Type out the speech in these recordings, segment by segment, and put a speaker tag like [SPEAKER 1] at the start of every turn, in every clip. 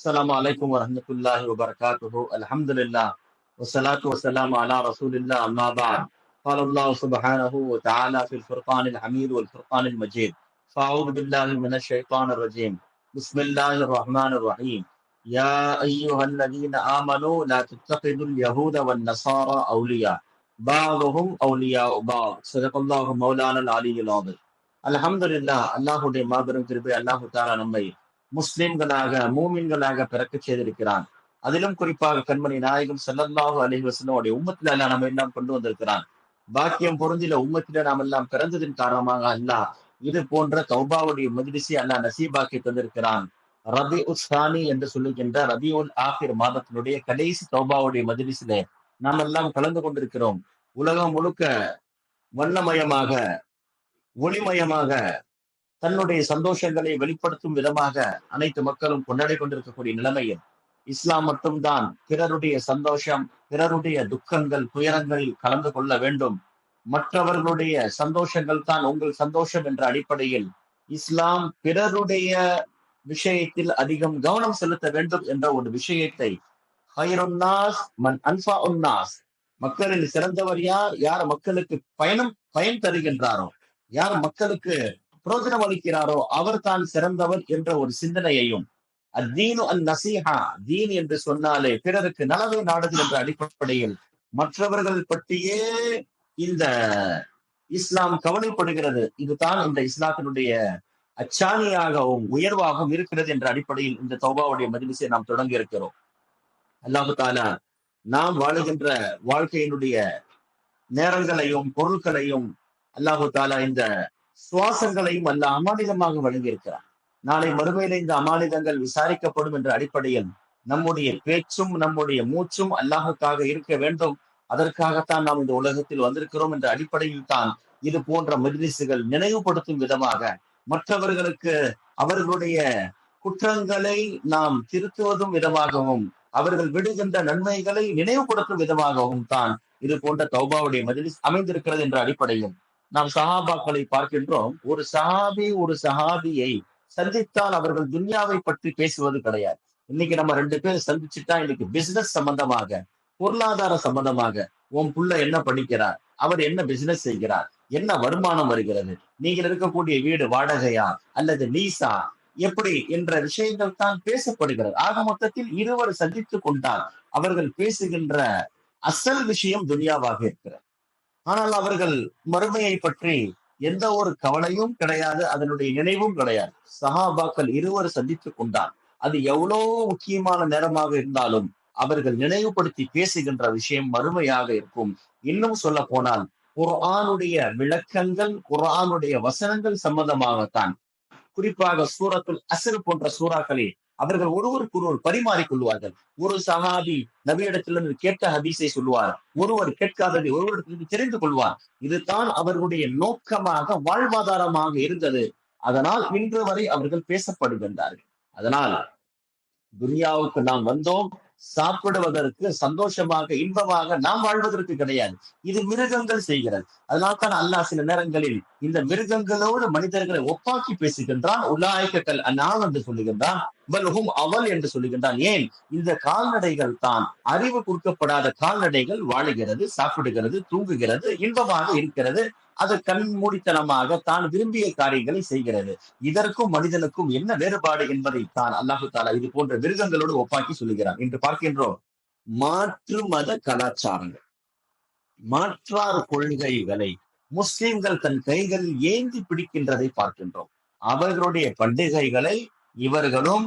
[SPEAKER 1] السلام عليكم ورحمة الله وبركاته. الحمد لله والصلاة والسلام على رسول الله. أما بعد، قال الله سبحانه وتعالى في الفرقان الحميد والفرقان المجيد: فأعوذ بالله من الشيطان الرجيم. بسم الله الرحمن الرحيم. يا أيها الذين آمنوا لا تتخذوا اليهود والنصارى أولياء بعضهم أولياء بعض. صدق الله مولانا العلي العظيم. الحمد لله. அல்லாஹுடைய மாபெரும் கிருபை. அல்லாஹு தஆலா நம்மை முஸ்லிம்களாக மூமின்களாக பிறக்க செய்திருக்கிறான். அதிலும் குறிப்பாக கண்மணி நாயகம் ஸல்லல்லாஹு அலைஹி வஸல்லம் உடைய உம்மத்தில அல்லாஹ் நம்ம எல்லாம் கொண்டு வந்திருக்கிறான். பாக்கியம் பொருந்தில உம்மத்தில நாம் எல்லாம் பிறந்ததின் காரணமாக அல்லாஹ் இது போன்ற தௌபாவுடைய மஜ்லிஸை அல்லாஹ் நசீபாக்கி தந்திருக்கிறான். ரபிஉல் ஸானி என்று சொல்லுகின்ற ரபியுல் ஆகிர் மாதத்தினுடைய கடைசி தௌபாவுடைய மஜ்லிஸிலே நாம் எல்லாம் கலந்து கொண்டிருக்கிறோம். உலகம் முழுக்க வண்ணமயமாக, ஒளிமயமாக, தன்னுடைய சந்தோஷங்களை வெளிப்படுத்தும் விதமாக அனைத்து மக்களும் கொண்டாடி கொண்டிருக்கக்கூடிய நிலைமையில் இஸ்லாம் மட்டும்தான் பிறருடைய சந்தோஷம், பிறருடைய துக்கங்கள், துயரங்களில் கலந்து கொள்ள வேண்டும், மற்றவர்களுடைய சந்தோஷங்கள் தான் உங்கள் சந்தோஷம் என்ற அடிப்படையில் இஸ்லாம் பிறருடைய விஷயத்தில் அதிகம் கவனம் செலுத்த வேண்டும் என்ற ஒரு விஷயத்தை, ஹைருன்னாஸ் மன் அன்ஃபஉன்னாஸ், மக்களில் சிறந்தவர் யார், யார் மக்களுக்கு பயன் தருகின்றாரோ, யார் மக்களுக்கு புரோஜனம் அளிக்கிறாரோ அவர் தான் சிறந்தவர் என்ற ஒரு சிந்தனையையும், அத்தீனு அன் நசீஹா, தீன் என்று சொன்னாலே பிறருக்கு நலவை நாடுதல் என்ற அடிப்படையில் மற்றவர்கள் பற்றியே இந்த இஸ்லாம் கவலைப்படுகிறது. இதுதான் இந்த இஸ்லாத்தினுடைய அச்சாணியாகவும் உயர்வாகவும் இருக்கிறது என்ற அடிப்படையில் இந்த தௌபாவுடைய மஜ்லிஸை நாம் தொடங்கி இருக்கிறோம். அல்லாஹு தஆலா நாம் வாழுகின்ற வாழ்க்கையினுடைய நேரங்களையும் பொருட்களையும் அல்லாஹு தஆலா இந்த சுவாசங்களையும் அல்ல அமானிதமாக வழங்கியிருக்கிறார். நாளை மறுமையில இந்த அமானிதங்கள் விசாரிக்கப்படும் என்ற அடிப்படையில் நம்முடைய பேச்சும் நம்முடைய மூச்சும் அல்லாஹுக்காக இருக்க வேண்டும். அதற்காகத்தான் நாம் இந்த உலகத்தில் வந்திருக்கிறோம் என்ற அடிப்படையில் தான் இது போன்ற மஜ்லிஸுகள் நினைவுபடுத்தும் விதமாக, மற்றவர்களுக்கு அவர்களுடைய குற்றங்களை நாம் திருத்துவதும் விதமாகவும், அவர்கள் விடுகின்ற நன்மைகளை நினைவுபடுத்தும் விதமாகவும் தான் இது போன்ற தௌபாவுடைய மஜ்லிஸ் அமைந்திருக்கிறது என்ற அடிப்படையில் நாம் சஹாபாக்களை பார்க்கின்றோம். ஒரு சஹாபியை சந்தித்தால் அவர்கள் துன்யாவை பற்றி பேசுவது கிடையாது. இன்னைக்கு நம்ம ரெண்டு பேர் சந்திச்சுட்டா இன்னைக்கு பிசினஸ் சம்பந்தமாக, பொருளாதார சம்பந்தமாக, உன் புள்ள என்ன படிக்கிறார், அவர் என்ன பிசினஸ் செய்கிறார், என்ன வருமானம் வருகிறது, நீங்கள் இருக்கக்கூடிய வீடு வாடகையா அல்லது லீஸா, எப்படி என்ற விஷயங்கள் தான் பேசப்படுகிறது. ஆக மொத்தத்தில் இருவர் சந்தித்துக் கொண்டால் அவர்கள் பேசுகின்ற அசல் விஷயம் துன்யாவாக இருக்கிறது. ஆனால் அவர்கள் மறுமையை பற்றி எந்த ஒரு கவலையும் கிடையாது, அதனுடைய நினைவும் கிடையாது. சஹாபாக்கள் இருவர் சந்தித்துக் கொண்டால் அது எவ்வளவு முக்கியமான நேரமாக இருந்தாலும் அவர்கள் நினைவுபடுத்தி பேசுகின்ற விஷயம் மறுமையாக இருக்கும். இன்னும் சொல்ல போனால் குர்ஆனுடைய விளக்கங்கள், குர்ஆனுடைய வசனங்கள் சம்பந்தமாகத்தான். குறிப்பாக சூரத்துல் அஸ்ர் போன்ற சூறாக்களில் அவர்கள் ஒருவருக்கொருவர் பரிமாறிக் கொள்வார்கள். ஒரு சஹாபி நபியிடத்திலிருந்து கேட்ட ஹதீஸை சொல்லுவார், ஒருவர் கேட்காததை ஒருவரிடத்திலிருந்து தெரிந்து கொள்வார். இதுதான் அவர்களுடைய நோக்கமாக, வாழ்வாதாரமாக இருந்தது. அதனால் இன்று வரை அவர்கள் பேசப்படுகின்றார்கள். அதனால் துனியாவுக்கு நாம் வந்தோம் சாப்பிடுவதற்கு, சந்தோஷமாக இன்பமாக நாம் வாழ்வதற்கு கிடையாது. இது மிருகங்கள் செய்கிறது. அதனால்தான் அல்லாஹ் சில நேரங்களில் இந்த மிருகங்களோடு மனிதர்களை ஒப்பாக்கி பேசுகின்றான். உலாயிக கல் அன்ஆம் என்று சொல்லுகின்றான், பல் ஹும் அவல் என்று சொல்லுகின்றான். ஏன்? இந்த கால்நடைகள் தான், அறிவு கொடுக்கப்படாத கால்நடைகள் வாழுகிறது, சாப்பிடுகிறது, தூங்குகிறது, இன்பமாக இருக்கிறது. அது கண் மூடித்தனமாக தான் விரும்பிய காரியங்களை செய்கிறது. இதற்கும் மனிதனுக்கும் என்ன வேறுபாடு என்பதை தான் அல்லாஹு தஆலா இது போன்ற மிருகங்களோடு ஒப்பாக்கி சொல்லுகிறான். இன்று பார்க்கின்றோம் மாற்று மத கலாச்சாரங்கள், மாற்றார் கொள்கைகளை முஸ்லிம்கள் தன் கைகளில் ஏந்தி பிடிக்கின்றதை பார்க்கின்றோம். அவர்களுடைய பண்டிகைகளை இவர்களும்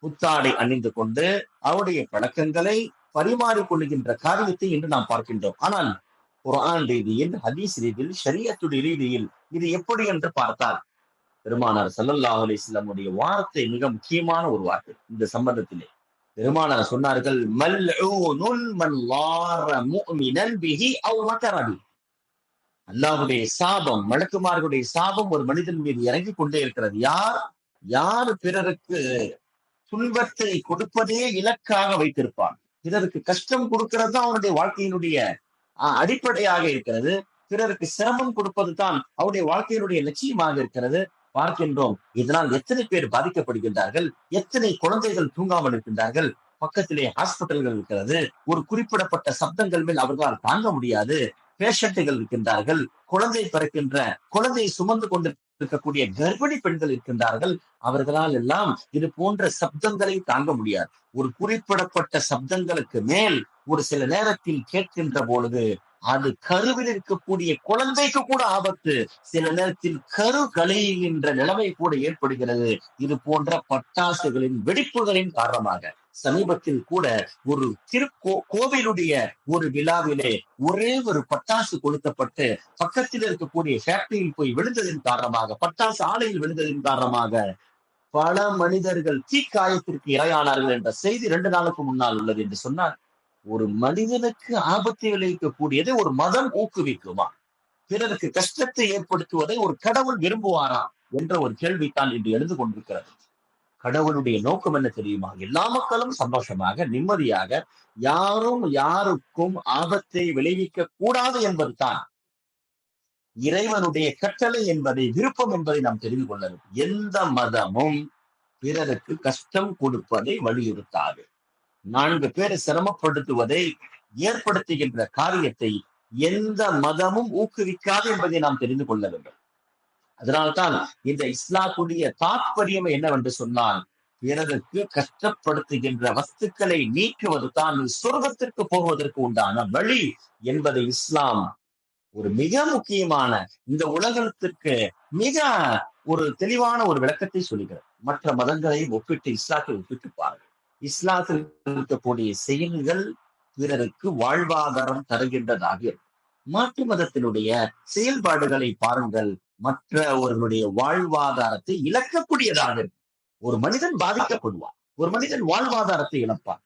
[SPEAKER 1] புத்தாடை அணிந்து கொண்டு அவருடைய பழக்கங்களை பரிமாறிக் கொள்ளுகின்ற காரியத்தை இன்று நாம் பார்க்கின்றோம். ஆனால் குர்ஆன் ரீதியில், ஹதீஸ் ரீதியில், ஷரியத்துடைய ரீதியில் இது எப்படி என்று பார்த்தால், பெருமானார் ஸல்லல்லாஹு அலைஹி வஸல்லம் உடைய வார்த்தை மிக முக்கியமான ஒரு வார்த்தை இந்த சம்பந்தத்திலே. பெருமானார் சொன்னார்கள், மல்ஊனுல் மன் லார முஃமினன் பிஹி அவ் மகரபி. அல்லாஹ்வுடைய சாபம், மலக்குமார்களுடைய சாபம் ஒரு மனிதன் மீது இறங்கிக் கொண்டே இருக்கிறது. யார் பிறருக்கு துன்பத்தை கொடுப்பதே இலக்காக வைத்திருப்பான், பிறருக்கு கஷ்டம் கொடுக்கிறது தான் அவனுடைய வாழ்க்கையினுடைய அடிப்படையாக இருக்கிறது, பிறருக்கு சிரமம் கொடுப்பது தான் அவருடைய வாழ்க்கையினுடைய லட்சியமாக இருக்கிறது. பார்க்கின்றோம். இதனால் எத்தனை பேர் பாதிக்கப்படுகின்றார்கள், எத்தனை குழந்தைகள் தூங்காமல் இருக்கின்றார்கள். பக்கத்திலே ஹாஸ்பிட்டல்கள் இருக்கிறது. ஒரு குறிப்பிடப்பட்ட சப்தங்கள் மேல் அவர்களால் தாங்க முடியாது. பேஷண்ட்டுகள் இருக்கின்றார்கள். குழந்தை பிறக்கின்ற குழந்தையை சுமந்து கொண்டு இருக்கக்கூடிய கர்ப்பிணி பெண்கள் இருக்கின்றார்கள். அவர்களால் எல்லாம் இது போன்ற சப்தங்களை தாங்க முடியாது. ஒரு குறிப்பிடப்பட்ட சப்தங்களுக்கு மேல் ஒரு சில நேரத்தில் கேட்கின்ற பொழுது அது கருவில் இருக்கக்கூடிய குழந்தைக்கு கூட ஆபத்து. சில நேரத்தில் கரு கலைகின்ற நிலைமை கூட ஏற்படுகிறது. இது போன்ற பட்டாசுகளின் வெடிப்புகளின் காரணமாக. சமீபத்தில் கூட ஒரு கோவிலுடைய ஒரு விழாவிலே ஒரே ஒரு பட்டாசு கொளுத்தப்பட்டு பக்கத்தில் இருக்கக்கூடிய ஃபேக்டரியில் போய் விழுந்ததின் காரணமாக, பட்டாசு ஆலையில் விழுந்ததின் காரணமாக பல மனிதர்கள் தீக்காயத்திற்கு இரையானார்கள் என்ற செய்தி 2 நாளுக்கு முன்னால் உள்ளது என்று சொன்னார். ஒரு மனிதனுக்கு ஆபத்தை விளைவிக்கக்கூடியதை ஒரு மதம் ஊக்குவிக்குமா? பிறருக்கு கஷ்டத்தை ஏற்படுத்துவதை ஒரு கடவுள் விரும்புவாரா என்ற ஒரு கேள்வித்தான் இன்று எழுந்து கொண்டிருக்கிறது. கடவுளுடைய நோக்கம் என்ன தெரியுமா? எல்லா மக்களும் சந்தோஷமாக நிம்மதியாக யாரும் யாருக்கும் ஆபத்தை விளைவிக்க கூடாது என்பதுதான் இறைவனுடைய கட்டளை என்பதை, விருப்பம் என்பதை நாம் தெரிந்து கொள்ள வேண்டும். எந்த மதமும் பிறருக்கு கஷ்டம் கொடுப்பதை வலியுறுத்தாது. 4 பேரை சிரமப்படுத்துவதை ஏற்படுத்துகின்ற காரியத்தை எந்த மதமும் ஊக்குவிக்காது என்பதை நாம் தெரிந்து கொள்ள வேண்டும். அதனால்தான் இந்த இஸ்லாத்துடைய தாற்பயம் என்னவென்று சொன்னால், பிறருக்கு கஷ்டப்படுத்துகின்ற வஸ்துக்களை நீக்குவது தான் சொர்க்கத்திற்கு போவதற்கு உண்டான வழி என்பதை இஸ்லாம் ஒரு மிக முக்கியமான இந்த உலகத்திற்கு மிக ஒரு தெளிவான ஒரு விளக்கத்தை சொல்லுகிறது. மற்ற மதங்களை ஒப்பிட்டு இஸ்லாத்தை ஒப்பிட்டு பாருங்கள். இஸ்லாத்தில் இருக்கக்கூடிய செயல்கள் பிறருக்கு வாழ்வாதாரம் தருகின்றதாக இருக்கும். மாற்று மதத்தினுடைய செயல்பாடுகளை பாருங்கள், மற்றவர்களுடைய வாழ்வாதாரத்தை இழக்கக்கூடியதாக இருக்கும். ஒரு மனிதன் பாதிக்கப்படுவான், ஒரு மனிதன் வாழ்வாதாரத்தை இழப்பான்.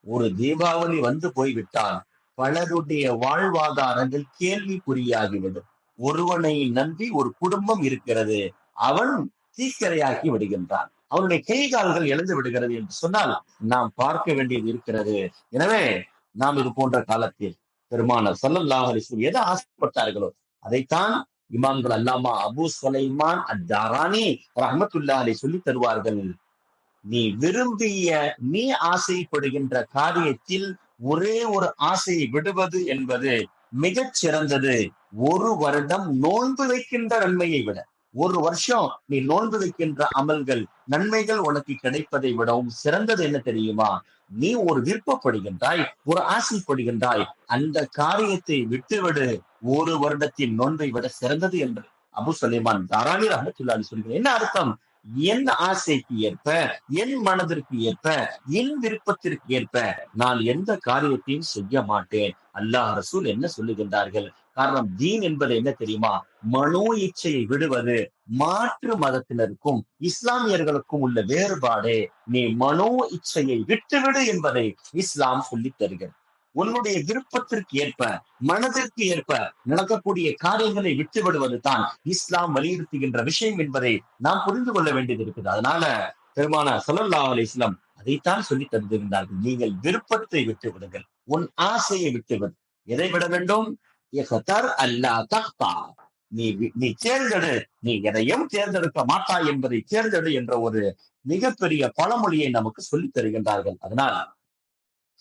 [SPEAKER 1] ஒரு தீபாவளி வந்து போய்விட்டால் பலருடைய வாழ்வாதாரங்கள் கேள்விக்குறியாகிவிடும். ஒருவனை நம்பி ஒரு குடும்பம் இருக்கிறது, அவன் தீக்கிரையாக்கி விடுகின்றான், அவனுடைய கை கால்கள் இழந்து விடுகிறது என்று சொன்னால் நாம் பார்க்க வேண்டியது இருக்கிறது. எனவே நாம் இது போன்ற காலத்தில் பெருமானார் ஸல்லல்லாஹு அலைஹி வஸல்லம் எதை ஆசைப்பட்டார்களோ அதைத்தான் இமாம்கள் அல்லாமா அபு சுலைமான் அத்-தாரானி ரஹ்மத்துல்லாஹி அலைஹி சொல்லி தருவார்கள். நீ ஆசைப்படுகின்ற காரியத்தில் ஒரே ஒரு ஆசையை விடுவது என்பது மிகச் சிறந்தது. 1 வருடம் நோன்பு வைக்கின்ற நன்மையை விட, 1 வருஷம் நீ நோன்பு வைக்கின்ற அமல்கள் நன்மைகள் உனக்கு கிடைப்பதை விடவும் சிறந்தது என்ன தெரியுமா? நீ ஒரு விருப்பப்படுகின்றாய், ஒரு ஆசைப்படுகின்றாய், அந்த காரியத்தை விட்டுவிடு, 1 வருடத்தின் நோன்பை விட சிறந்தது என்று அபு சுலைமான் தாரானி ரஹ்மத்துல்லாஹி அலைஹி சொல்கிறேன். என்ன அர்த்தம்? என் ஆசைக்கு ஏற்ப, என் மனதிற்கு ஏற்ப, என் விருப்பத்திற்கு ஏற்ப நான் எந்த காரியத்தையும் செய்ய மாட்டேன். அல்லாஹ் ரசூல் என்ன சொல்லுகின்றார்கள்? காரணம், தீன் என்பது என்ன தெரியுமா? மனோ இச்சையை விடுவது. மாற்று மதத்தினருக்கும் இஸ்லாமியர்களுக்கும் உள்ள வேறுபாடு, நீ மனோ இச்சையை விட்டுவிடு என்பதை இஸ்லாம் சொல்லித் தருகிறது. உன்னுடைய விருப்பத்திற்கு ஏற்ப, மனதிற்கு ஏற்ப நடக்கக்கூடிய காரியங்களை விட்டு விடுவது தான் இஸ்லாம் வலியுறுத்துகின்ற விஷயம் என்பதை நாம் புரிந்து கொள்ள வேண்டியது இருக்குது. அதனால பெருமானார் ஸல்லல்லாஹு அலைஹி வஸல்லம் அதைத்தான் சொல்லி தந்திருந்தார்கள். நீங்கள் விருப்பத்தை விட்டு விடுங்கள், உன் ஆசையை விட்டுவிடு. எதை விட வேண்டும்? நீ தேர்ந்தெடு, நீ எதையும் தேர்ந்தெடுக்க மாட்டாய் என்பதை தேர்ந்தெடு என்ற ஒரு மிகப்பெரிய பழமொழியை நமக்கு சொல்லித் தருகின்றார்கள். அதனால்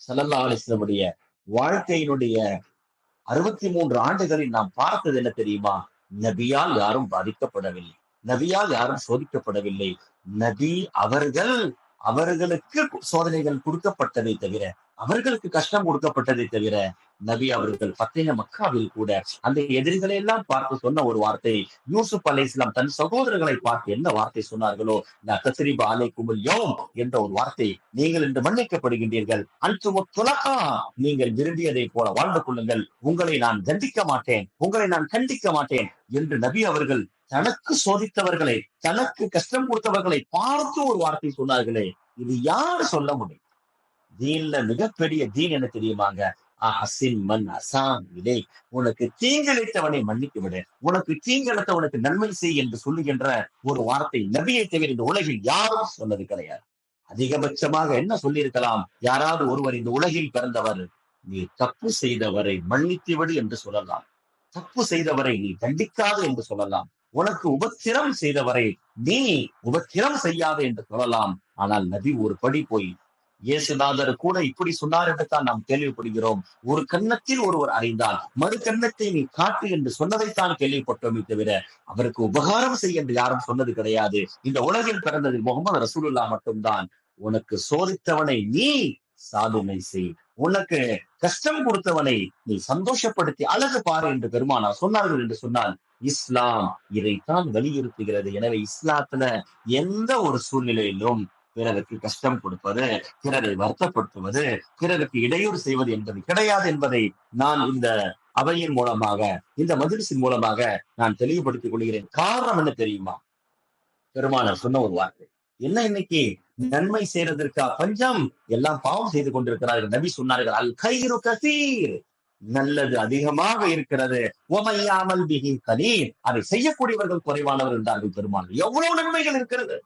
[SPEAKER 1] ஸல்லல்லாஹு அலைஹி வஸல்லம் வாழ்க்கையினுடைய 63 ஆண்டுகளில் நாம் பார்த்தது என்ன தெரியுமா? நபியால் யாரும் பாதிக்கப்படவில்லை, நபியால் யாரும் சோதிக்கப்படவில்லை. நபி அவர்களுக்கு சோதனைகள் கொடுக்கப்பட்டதை தவிர, அவர்களுக்கு கஷ்டம் கொடுக்கப்பட்டதை தவிர, நபி அவர்கள் பத்தேன மக்காவில் கூட அந்த எதிரிகளை எல்லாம் பார்த்து சொன்ன ஒரு வார்த்தை, யூசுப் அலைஹிஸ்ஸலாம் தன் சகோதரர்களை பார்த்து என்ன வார்த்தை சொன்னார்களோ, தஸ்ரீப அலைக்குமுல் யௌம் என்ற ஒரு வார்த்தை, நீங்கள் இன்று மன்னிக்கப்படுகின்றீர்கள், அன்துமு துலகா, நீங்கள் விரும்பியதை போல வாழ்ந்து கொள்ளுங்கள், உங்களை நான் தண்டிக்க மாட்டேன், உங்களை நான் கண்டிக்க மாட்டேன் என்று நபி அவர்கள் தனக்கு சோதித்தவர்களை, தனக்கு கஷ்டம் கொடுத்தவர்களை பார்த்து ஒரு வார்த்தை சொன்னார்களே, இது யார் சொல்ல முடியும்? தீன்ல மிகப்பெரிய தீன் என்ன தெரியுமாங்க? உனக்கு தீங்கிழைத்தவனை மன்னித்து விடு, உனக்கு தீங்கிழைத்தவனுக்கு நன்மை செய் என்று சொல்லுகின்ற ஒரு வார்த்தை நபியை தவிர இந்த உலகில் யாரும் சொன்னது கிடையாது. அதிகபட்சமாக என்ன சொல்லியிருக்கலாம்? யாராவது ஒருவர் இந்த உலகில் பிறந்தவர், நீ தப்பு செய்தவரை மன்னித்து விடு என்று சொல்லலாம், தப்பு செய்தவரை நீ தண்டிக்காது என்று சொல்லலாம். உனக்கு உபத்திரம் செய்தவரை நீ உபத்திரம் செய்யாதே என்று சொல்லலாம். ஆனால் நபி ஒரு படி போய் இயேசுநாதர் கூட இப்படி சொன்னார் என்று தான் நாம் கேள்விப்படுகிறோம். ஒரு கன்னத்தில் ஒருவர் அறிந்தால் மறு கன்னத்தை நீ காட்டு என்று சொன்னதைத்தான் கேள்விப்பட்டோமே தவிர அவருக்கு உபகாரம் செய்ய என்று யாரும் சொன்னது கிடையாது. இந்த உலகில் பிறந்தது முகமது ரசூலுல்லாஹ் மட்டும்தான். உனக்கு சோதித்தவனை நீ சாதுமை செய், உனக்கு கஷ்டம் கொடுத்தவனை நீ சந்தோஷப்படுத்தி அழகு பாரு என்று பெருமானார் சொன்னார்கள் என்று சொன்னால் இஸ்லாம் இதைத்தான் வலியுறுத்துகிறது. எனவே இஸ்லாத்துல எந்த ஒரு சூழ்நிலையிலும் பிறருக்கு கஷ்டம் கொடுப்பது, பிறரை வருத்தப்படுத்துவது, பிறருக்கு இடையூறு செய்வது என்பது கிடையாது என்பதை நான் இந்த அவையின் மூலமாக, இந்த மஜ்லிஸின் மூலமாக நான் தெளிவுபடுத்திக் கொள்கிறேன். காரணம் என்ன தெரியுமா? பெருமானார் சொன்ன ஒரு வார்த்தை என்ன, இன்னைக்கு நன்மை செய்யறதற்கா பஞ்சம், எல்லாம் பாவம் செய்து கொண்டிருக்கிறார்கள். நபி சொன்னார்கள், அல் கைரு கசீர், நல்லது அதிகமாக இருக்கிறது, ஒமையாமல் பிஹி கலீல், அதை செய்யக்கூடியவர்கள் குறைவானவர் என்றார்கள் பெருமானார். எவ்வளவு நன்மைகள் இருக்கிறது.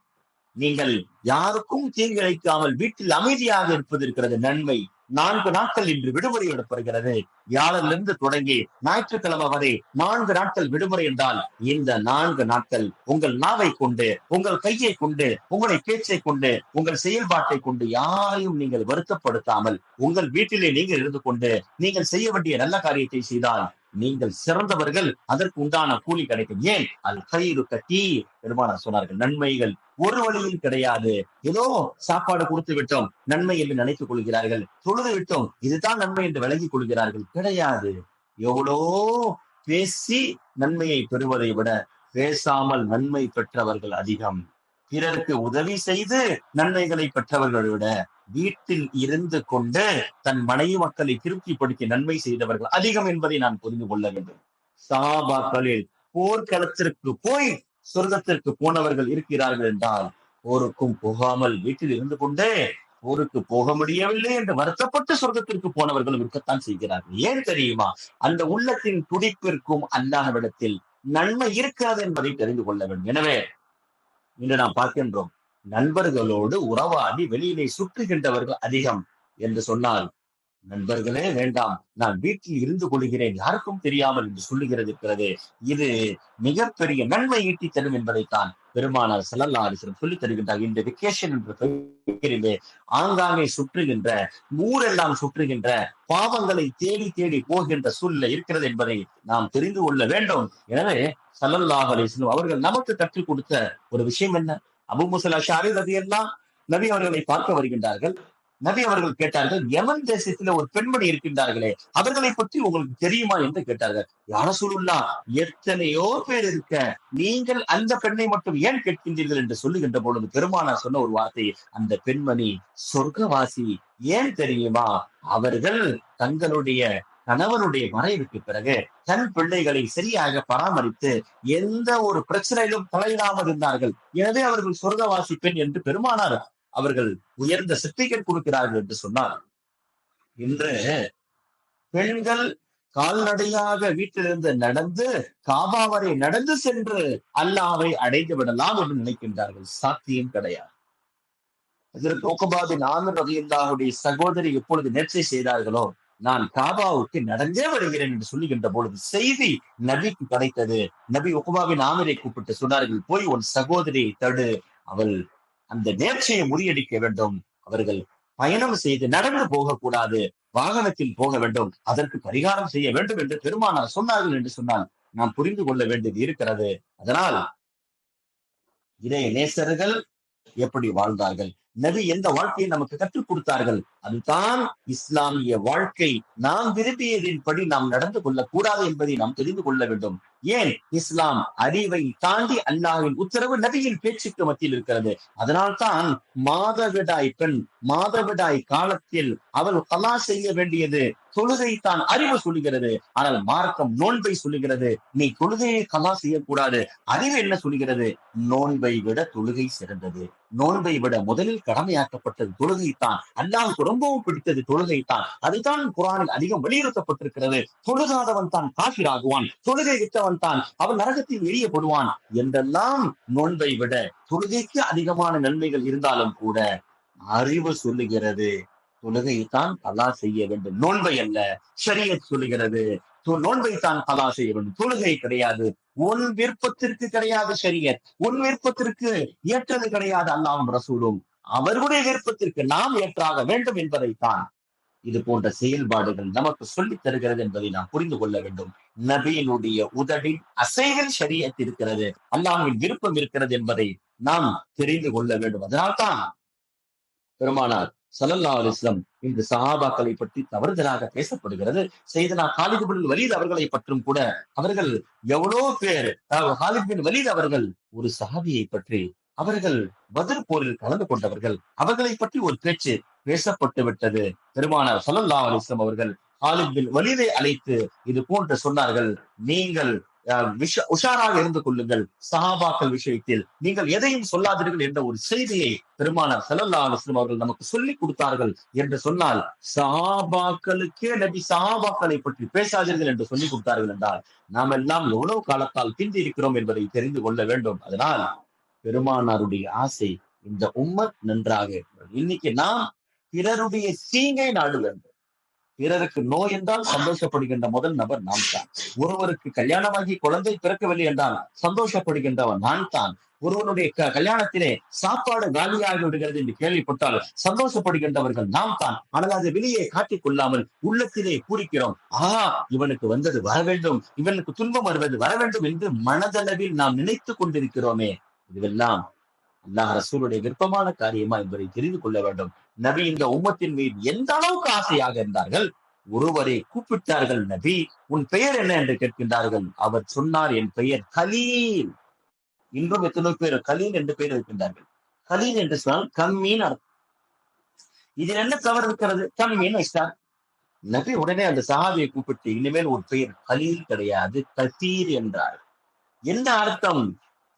[SPEAKER 1] நீங்கள் யாருக்கும் தீங்கு இழைக்காமல் வீட்டில் அமைதியாக இருப்பது இருக்கிறது நன்மை. 4 நாட்கள் இன்று விடுமுறை எடுப்படுகிறது. வியாழனிலிருந்து தொடங்கி ஞாயிற்றுக்கிழமை வரை 4 நாட்கள் விடுமுறை என்றால் இந்த 4 நாட்கள் உங்கள் நாவை கொண்டு, உங்கள் கையை கொண்டு, உங்களுடைய பேச்சை கொண்டு, உங்கள் செயல்பாட்டை கொண்டு யாரையும் நீங்கள் வருத்தப்படுத்தாமல் உங்கள் வீட்டிலே நீங்கள் இருந்து கொண்டு நீங்கள் செய்ய வேண்டிய நல்ல காரியத்தை செய்தால் நீங்கள் சிறந்தவர்கள், அதற்கு உண்டான கூலி கிடைக்கும். ஏன்? அல் கைரு கதீர், பெருமானார் சொன்னார்கள், நன்மைகள் ஒரு வழியில் கிடையாது. ஏதோ சாப்பாடு கொடுத்து விட்டோம் நன்மை என்று நினைத்துக் கொள்கிறார்கள், தொழுது விட்டோம் இதுதான் நன்மை என்று விளங்கிக் கொள்கிறார்கள். கிடையாது. எவ்வளோ பேசி நன்மையை பெறுவதை விட பேசாமல் நன்மை பெற்றவர்கள் அதிகம். பிறருக்கு உதவி செய்து நன்மைகளை பெற்றவர்களை விட வீட்டில் இருந்து கொண்டு தன் மனைவி மக்களை திருப்திப்படுத்தி நன்மை செய்தவர்கள் அதிகம் என்பதை நான் புரிந்து கொள்ள வேண்டும். சஹாபாக்களில் போர்க்களத்திற்கு போய் சொர்க்கத்திற்கு போனவர்கள் இருக்கிறார்கள் என்றால் போருக்கும் போகாமல் வீட்டில் இருந்து கொண்டே போருக்கு போக முடியவில்லை என்று வருத்தப்பட்டு சொர்க்கத்திற்கு போனவர்களும் இருக்கத்தான் செய்கிறார்கள். ஏன் தெரியுமா? அந்த உள்ளத்தின் துடிப்பிற்கும் அல்லாஹ்விடத்தில் நன்மை இருக்காது என்பதை தெரிந்து கொள்ள வேண்டும். எனவே இன்று நாம் பார்க்கின்றோம், நண்பர்களோடு உறவாடி வெளியிலே சுற்றுகின்றவர்கள் அதிகம் என்று சொன்னால் நண்பர்களே வேண்டாம், நான் வீட்டில் இருந்து கொள்கிறேன் யாருக்கும் தெரியாமல் என்று சொல்லுகிறது இருக்கிறது. இது மிகப்பெரிய நன்மை ஈட்டி தரும் என்பதைத்தான் பெருமானார் ஸல்லல்லாஹு அலைஹி வஸல்லம் சொல்லித் தருகின்றார். இந்த வெக்கேஷன் என்ற பெயரிலே ஆங்காங்கே சுற்றுகின்ற, ஊரெல்லாம் சுற்றுகின்ற, பாவங்களை தேடி தேடி போகின்ற சூழ்நிலை இருக்கிறது என்பதை நாம் தெரிந்து கொள்ள வேண்டும். எனவே ஸல்லல்லாஹு அலைஹி வஸல்லம் அவர்கள் நமக்கு கற்றுக் கொடுத்த ஒரு விஷயம் என்ன? அபூ மூஸா அல்-அஷ்அரி ரலியல்லாஹு நபி அவர்களை பார்க்க வருகின்றார்கள். நபி அவர்கள் கேட்டார்கள், யமன் தேசத்துல ஒரு பெண்மணி இருக்கின்றார்களே அவர்களை பற்றி உங்களுக்கு தெரியுமா என்று கேட்டார்கள். யா ரசூலுல்லாஹ், எத்தனையோ பேர் இருக்க, நீங்கள் அந்த பெண்ணை மட்டும் ஏன் கேட்கின்றீர்கள் என்று சொல்லுகின்ற பொழுது பெருமானார் சொன்ன ஒரு வார்த்தை, அந்த பெண்மணி சொர்க்கவாசி. ஏன் தெரியுமா? அவர்கள் தங்களுடைய கணவனுடைய மறைவுக்கு பிறகு தன் பிள்ளைகளை சரியாக பராமரித்து எந்த ஒரு பிரச்சனையிலும் தலையிடாமல் இருந்தார்கள். எனவே அவர்கள் சொர்க்கவாசி பெண் என்று பெருமானார் அவர்கள் உயர்ந்த சர்டிபிகேட் கொடுக்கிறார்கள் என்று சொன்னார். இன்று பெண்கள் கால்நடையாக வீட்டிலிருந்து நடந்து காபா வரை நடந்து சென்று அல்லாஹ்வை அடைந்து விடலாம் என்று நினைக்கின்றார்கள். சாத்தியம் கிடையாது. இதற்கு உக்பா பின் ஆமிர் ரலியல்லாஹுடைய சகோதரி எப்பொழுது நேர்ச்சை செய்தார்களோ, நான் காபாவுக்கு நடந்தே வருகிறேன் என்று சொல்லுகின்ற பொழுது செய்தி நபிக்கு கிடைத்தது. நபி உக்பா பின் ஆமிரை கூப்பிட்டு சொன்னார்கள், போய் உன் சகோதரியை தடு, அவள் அந்த நேர்ச்சையை முறியடிக்க வேண்டும். அவர்கள் பயணம் செய்து நடந்து போகக்கூடாது, வாகனத்தில் போக வேண்டும், அதற்கு பரிகாரம் செய்ய வேண்டும் என்று பெருமானார் சொன்னார்கள் என்று சொன்னால் நாம் புரிந்து கொள்ள வேண்டியது இருக்கிறது. அதனால் இறை நேசர்கள் எப்படி வாழ்ந்தார்கள், நபி எந்த வாழ்க்கையை நமக்கு கற்றுக் கொடுத்தார்கள், அதுதான் இஸ்லாமிய வாழ்க்கை. நாம் விரும்பியதின்படி நாம் நடந்து கொள்ளக்கூடாது என்பதை நாம் தெரிந்து கொள்ள வேண்டும். ஏன்? இஸ்லாம் அறிவை தாண்டி அல்லாஹ்வின் உத்தரவு நபியின் பேச்சுக்கு மத்தியில் இருக்கிறது. அதனால்தான் மாதவிடாய் பெண் மாதவிடாய் காலத்தில் அவள் கலா செய்ய வேண்டியது தொழுகை தான் அறிவு சொல்லுகிறது. ஆனால் மார்க்கம் நோன்பை சொல்லுகிறது. நீ தொழுகையை கலா செய்யக்கூடாது. அறிவு என்ன சொல்லுகிறது? நோன்பை விட தொழுகை சிறந்தது. நோன்பை விட முதலில் கடமையாக்கப்பட்டது தொழுகை தான். அல்லாஹ்வுக்கு ரொம்பவும் பிடித்தது தொழுகை தான். அதுதான் குர்ஆனில் அதிகம் வலியுறுத்தப்பட்டிருக்கிறது. தொழுகாதவன் தான் காஃபிர் ஆகுவான், தொழுகை விட்டவன் தான் அவன் நரகத்தில் எரியப்படுவான் என்றெல்லாம் நோன்பை விட தொழுகைக்கு அதிகமான நன்மைகள் இருந்தாலும் கூட அறிவு சொல்லுகிறது தொழுகை தான் கலா செய்ய வேண்டும், நோன்பை அல்ல. ஷரியத் சொல்லுகிறது நோன்பை தான் கலா செய்ய வேண்டும், தொழுகை கிடையாது. உன் விருப்பத்திற்கு கிடையாது ஷரியத், உன் விருப்பத்திற்கு ஏற்றது கிடையாது அல்லாஹ்வும் ரசூலும். அவர்களுடைய விருப்பத்திற்கு நாம் ஏற்றாக வேண்டும் என்பதைத்தான் இது போன்ற செயல்பாடுகள் நமக்கு சொல்லித் தருகிறது என்பதை நாம் புரிந்து கொள்ள வேண்டும். நபியினுடைய உதடின் அசைவில் ஷரியத் இருக்கிறது, அல்லாஹ்வின் விருப்பம் இருக்கிறது என்பதை நாம் தெரிந்து கொள்ள வேண்டும். அதனால்தான் பெருமானார் ஸல்லல்லாஹு அலைஹி வஸல்லம் இன்று சஹாபாக்களை பற்றி தவறுதலாக பேசப்படுகிறது. செய்தனா காலித் பின் வலீத் அவர்களை பற்றும் கூட அவர்கள் எவ்வளவு பேர், காலித் பின் வலீத் அவர்கள் ஒரு சஹாபியை பற்றி, அவர்கள் பத்ர் போரில் கலந்து கொண்டவர்கள், அவர்களை பற்றி ஒரு பேச்சு பேசப்பட்டு விட்டது. பெருமானார் ஸல்லல்லாஹு அலைஹி வஸல்லம் அவர்கள் காலித் பின் வலீதை அழைத்து இது போன்று சொன்னார்கள், நீங்கள் உஷாராக இருந்து கொள்ளுங்கள், சஹாபாக்கள் விஷயத்தில் நீங்கள் எதையும் சொல்லாதீர்கள் என்ற ஒரு செய்தியை பெருமானார் ஸல்லல்லாஹு அலைஹி வஸல்லம் அவர்கள் நமக்கு சொல்லிக் கொடுத்தார்கள் என்று சொன்னால், சஹாபாக்களுக்கே நபி சஹாபாக்களை பற்றி பேசாதீர்கள் என்று சொல்லிக் கொடுத்தார்கள் என்றால் நாம் எல்லாம் எவ்வளவு காலத்தால் பிந்தி இருக்கிறோம் என்பதை தெரிந்து கொள்ள வேண்டும். அதனால் பெருமானாருடைய ஆசை இந்த உம்மத் நன்றாக இருக்கிறது. இன்னைக்கு நாம் பிறருடைய தீங்கை நாட வேண்டும். பிறருக்கு நோய் என்றால் சந்தோஷப்படுகின்ற முதல் நபர் நாம் தான். ஒருவருக்கு கல்யாணமாகி குழந்தை பிறக்கவில்லை என்றால் சந்தோஷப்படுகின்றவன் நான் தான். ஒருவனுடைய கல்யாணத்திலே சாப்பாடு காலியாகி விடுகிறது என்று கேள்விப்பட்டால் சந்தோஷப்படுகின்றவர்கள் நாம் தான். ஆனால் அதை வெளியே காட்டிக் கொள்ளாமல் உள்ளத்திலே பூரிக்கிறோம். இவனுக்கு வந்தது வர வேண்டும், இவனுக்கு துன்பம் வருவது வர வேண்டும் என்று மனதளவில் நாம் நினைத்து கொண்டிருக்கிறோமே. இதுவெல்லாம் அல்லாஹ் ரசூலுடைய விருப்பமான காரியமா என்பதை தெரிந்து கொள்ள வேண்டும். நபி இந்த உம்மத்தின் மீது எந்த அளவுக்கு ஆசையாக இருந்தார்கள். ஒருவரை கூப்பிட்டார்கள், நபி உன் பெயர் என்ன என்று கேட்கின்றார்கள். அவர் சொன்னார், என் பெயர் கலீல். இன்றும் எத்தனை பேர் கலீல் என்று பெயர் இருக்கின்றார்கள். கலீல் என்று சொன்னால் கம்மீன் அர்த்தம். இதில் என்ன தவறு இருக்கிறது? கம்மீன் வைத்தார். நபி உடனே அந்த சஹாபியை கூப்பிட்டு, இனிமேல் ஒரு பெயர் கலீல் கிடையாது, கதீர் என்றார். என்ன அர்த்தம்?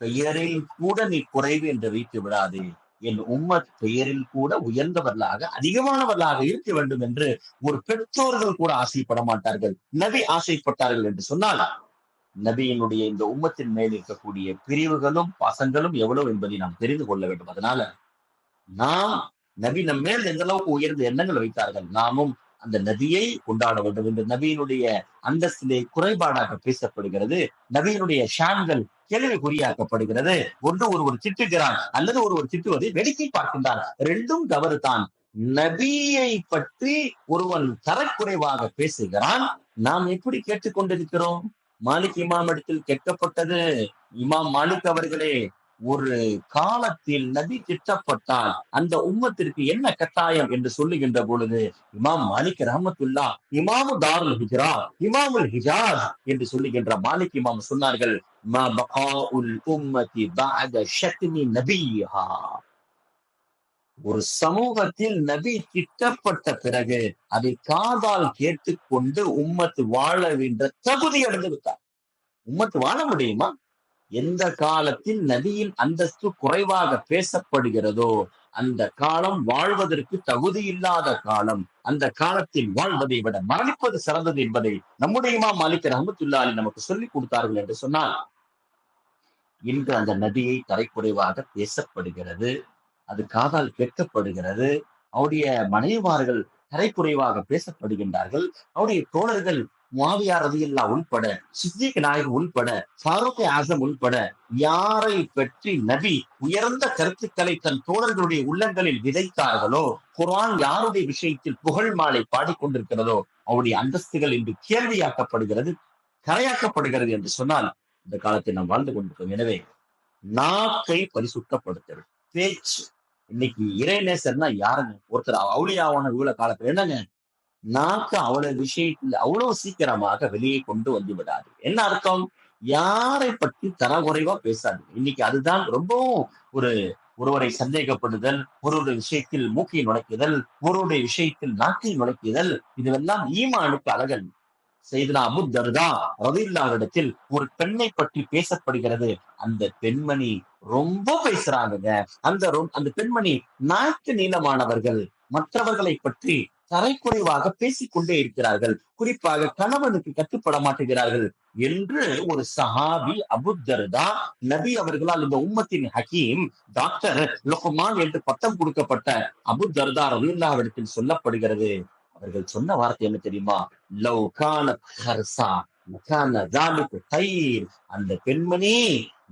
[SPEAKER 1] பெயரில் கூட நீ குறைவு என்று வைத்து விடாதே, என் உம்மத் பெயரில் கூட உயர்ந்தவர்களாக அதிகமானவர்களாக இருக்க வேண்டும் என்று ஒரு பெற்றோர்கள் கூட ஆசைப்பட மாட்டார்கள். நபி ஆசைப்பட்டார்கள் என்று சொன்னால் நபியினுடைய இந்த உம்மத்தின் மேல் இருக்கக்கூடிய பிரிவுகளும் பாசங்களும் எவ்வளவு என்பதை நாம் தெரிந்து கொள்ள வேண்டும். அதனால நாம் நபி நம் மேல் எந்த அளவுக்கு உயர்ந்த எண்ணங்கள் வைத்தார்கள், நாமும் அந்த நபியை கொண்டாட வேண்டும். இந்த நபியினுடைய அந்தஸ்திலே குறைபாடாக பேசப்படுகிறது. நபியினுடைய ஷான்கள் கேள்விக்குறியாக்கப்படுகிறது. ஒருவர் திட்டுகிறான் அல்லது ஒருவர் திட்டுவதை வேடிக்கை பார்க்கின்றார். ரெண்டும் தவறு தான். நபியை பற்றி ஒருவன் தரக்குறைவாக பேசுகிறான், நாம் எப்படி கேட்டுக்கொண்டிருக்கிறோம்? மாலிக் இமாம் இடத்தில் கேட்கப்பட்டது, இமாம் மாலிக் அவர்களே, ஒரு காலத்தில் நபி திட்டப்பட்டால் அந்த உம்மத்திற்கு என்ன கட்டாயம் என்று சொல்லுகின்ற பொழுது இமாம் மாலிக் ரஹ்மத்துல்லாஹ் இமாமு தாருல் ஹிஜ்ரா, இமாமுல் ஹிஜாஸ் என்று சொல்லுகின்ற மாலிக் இமாம் சொன்னார்கள், மா பகாஉல் உம்மதி பஅத ஷத்மி நபிஹா. ஒரு சமூகத்தில் நபி திட்டப்பட்ட பிறகு அதை காதால் கேட்டுக்கொண்டு உம்மத்து வாழவின்ற தகுதி அடைந்து விட்டார். உம்மத்து வாழ முடியுமா? எந்த காலத்தில் நபியின் அந்தஸ்து குறைவாக பேசப்படுகிறதோ அந்த காலம் வாழ்வதற்கு தகுதி இல்லாத காலம். அந்த காலத்தில் வாழ்வதை விட மரணிப்பது சிறந்தது என்பதை நம்முடைய இமாம் மாலிக் ரஹ்மத்துல்லாஹி நமக்கு சொல்லிக் கொடுத்தார்கள் என்று சொன்னால், இன்று அந்த நபியை தரைக்குறைவாக பேசப்படுகிறது, அது காதால் கேட்கப்படுகிறது. அவருடைய மனைவிமார்கள் தரைக்குறைவாக பேசப்படுகின்றார்கள். அவருடைய தோழர்கள் முஆவியா ரலியல்லாஹு உள்பட, சித்திக் நாயகம் உள்பட, ஃபாரூக் ஆஸம் உள்பட யாரை பற்றி நபி உயர்ந்த கருத்துக்களை தன் தோழர்களுடைய உள்ளங்களில் விதைத்தார்களோ, குர்ஆன் யாருடைய விஷயத்தில் புகழ் மாலை பாடிக்கொண்டிருக்கிறதோ அவருடைய அந்தஸ்துகள் இன்று கேள்வியாக்கப்படுகிறது, கரையாக்கப்படுகிறது என்று சொன்னால் இந்த காலத்தில் நாம் வாழ்ந்து கொண்டிருக்கிறோம். எனவே நாக்கை பரிசுத்தப்படுத்த பேச்சு. இன்னைக்கு இறைநேசர்னா யாருங்க? ஒருத்தர் அவுளியாவான இவ்வளவு காலத்துல என்னங்க, நாக்கு அவ்வளவு விஷயத்துல அவ்வளவு சீக்கிரமாக வெளியே கொண்டு வந்து விடாது. என்ன அர்த்தம்? யாரை பற்றி தரக்குறைவா பேசாது. இன்னைக்கு அதுதான் ரொம்பவும் ஒருவரை சந்தேகப்படுதல், ஒருவருடைய விஷயத்தில் மூக்கை நுழைக்குதல், ஒருவருடைய விஷயத்தில் நாக்கை நுழைக்குதல், இதுவெல்லாம் ஈமானுக்கு அழகல். செய்தனா அபூ தர்தா ரலியல்லாஹு இடத்தில் ஒரு பெண்ணை பற்றி பேசப்படுகிறது. அந்த பெண்மணி ரொம்ப பேசுறாங்க. அந்த பெண்மணி நாக்கு நீளமானவர்கள், மற்றவர்களை பற்றி தரைக்குறைவாக பேசிக்கொண்டே இருக்கிறார்கள், குறிப்பாக கணவனுக்கு கட்டுப்பட மாட்டுகிறார்கள் என்று ஒரு சஹாபி அபூ தர்தா நபி அவர்களால் இந்த உம்மத்தின் ஹக்கீம் டாக்டர் லுக்மான் என்று பட்டம் கொடுக்கப்பட்ட அபூ தர்தா ரலியல்லாஹு இடத்தில் சொல்லப்படுகிறது. அவர்கள் சொன்ன வார்த்தை என்ன தெரியுமா? லவ் கானத் ஹர்சா, அந்த பெண்மணி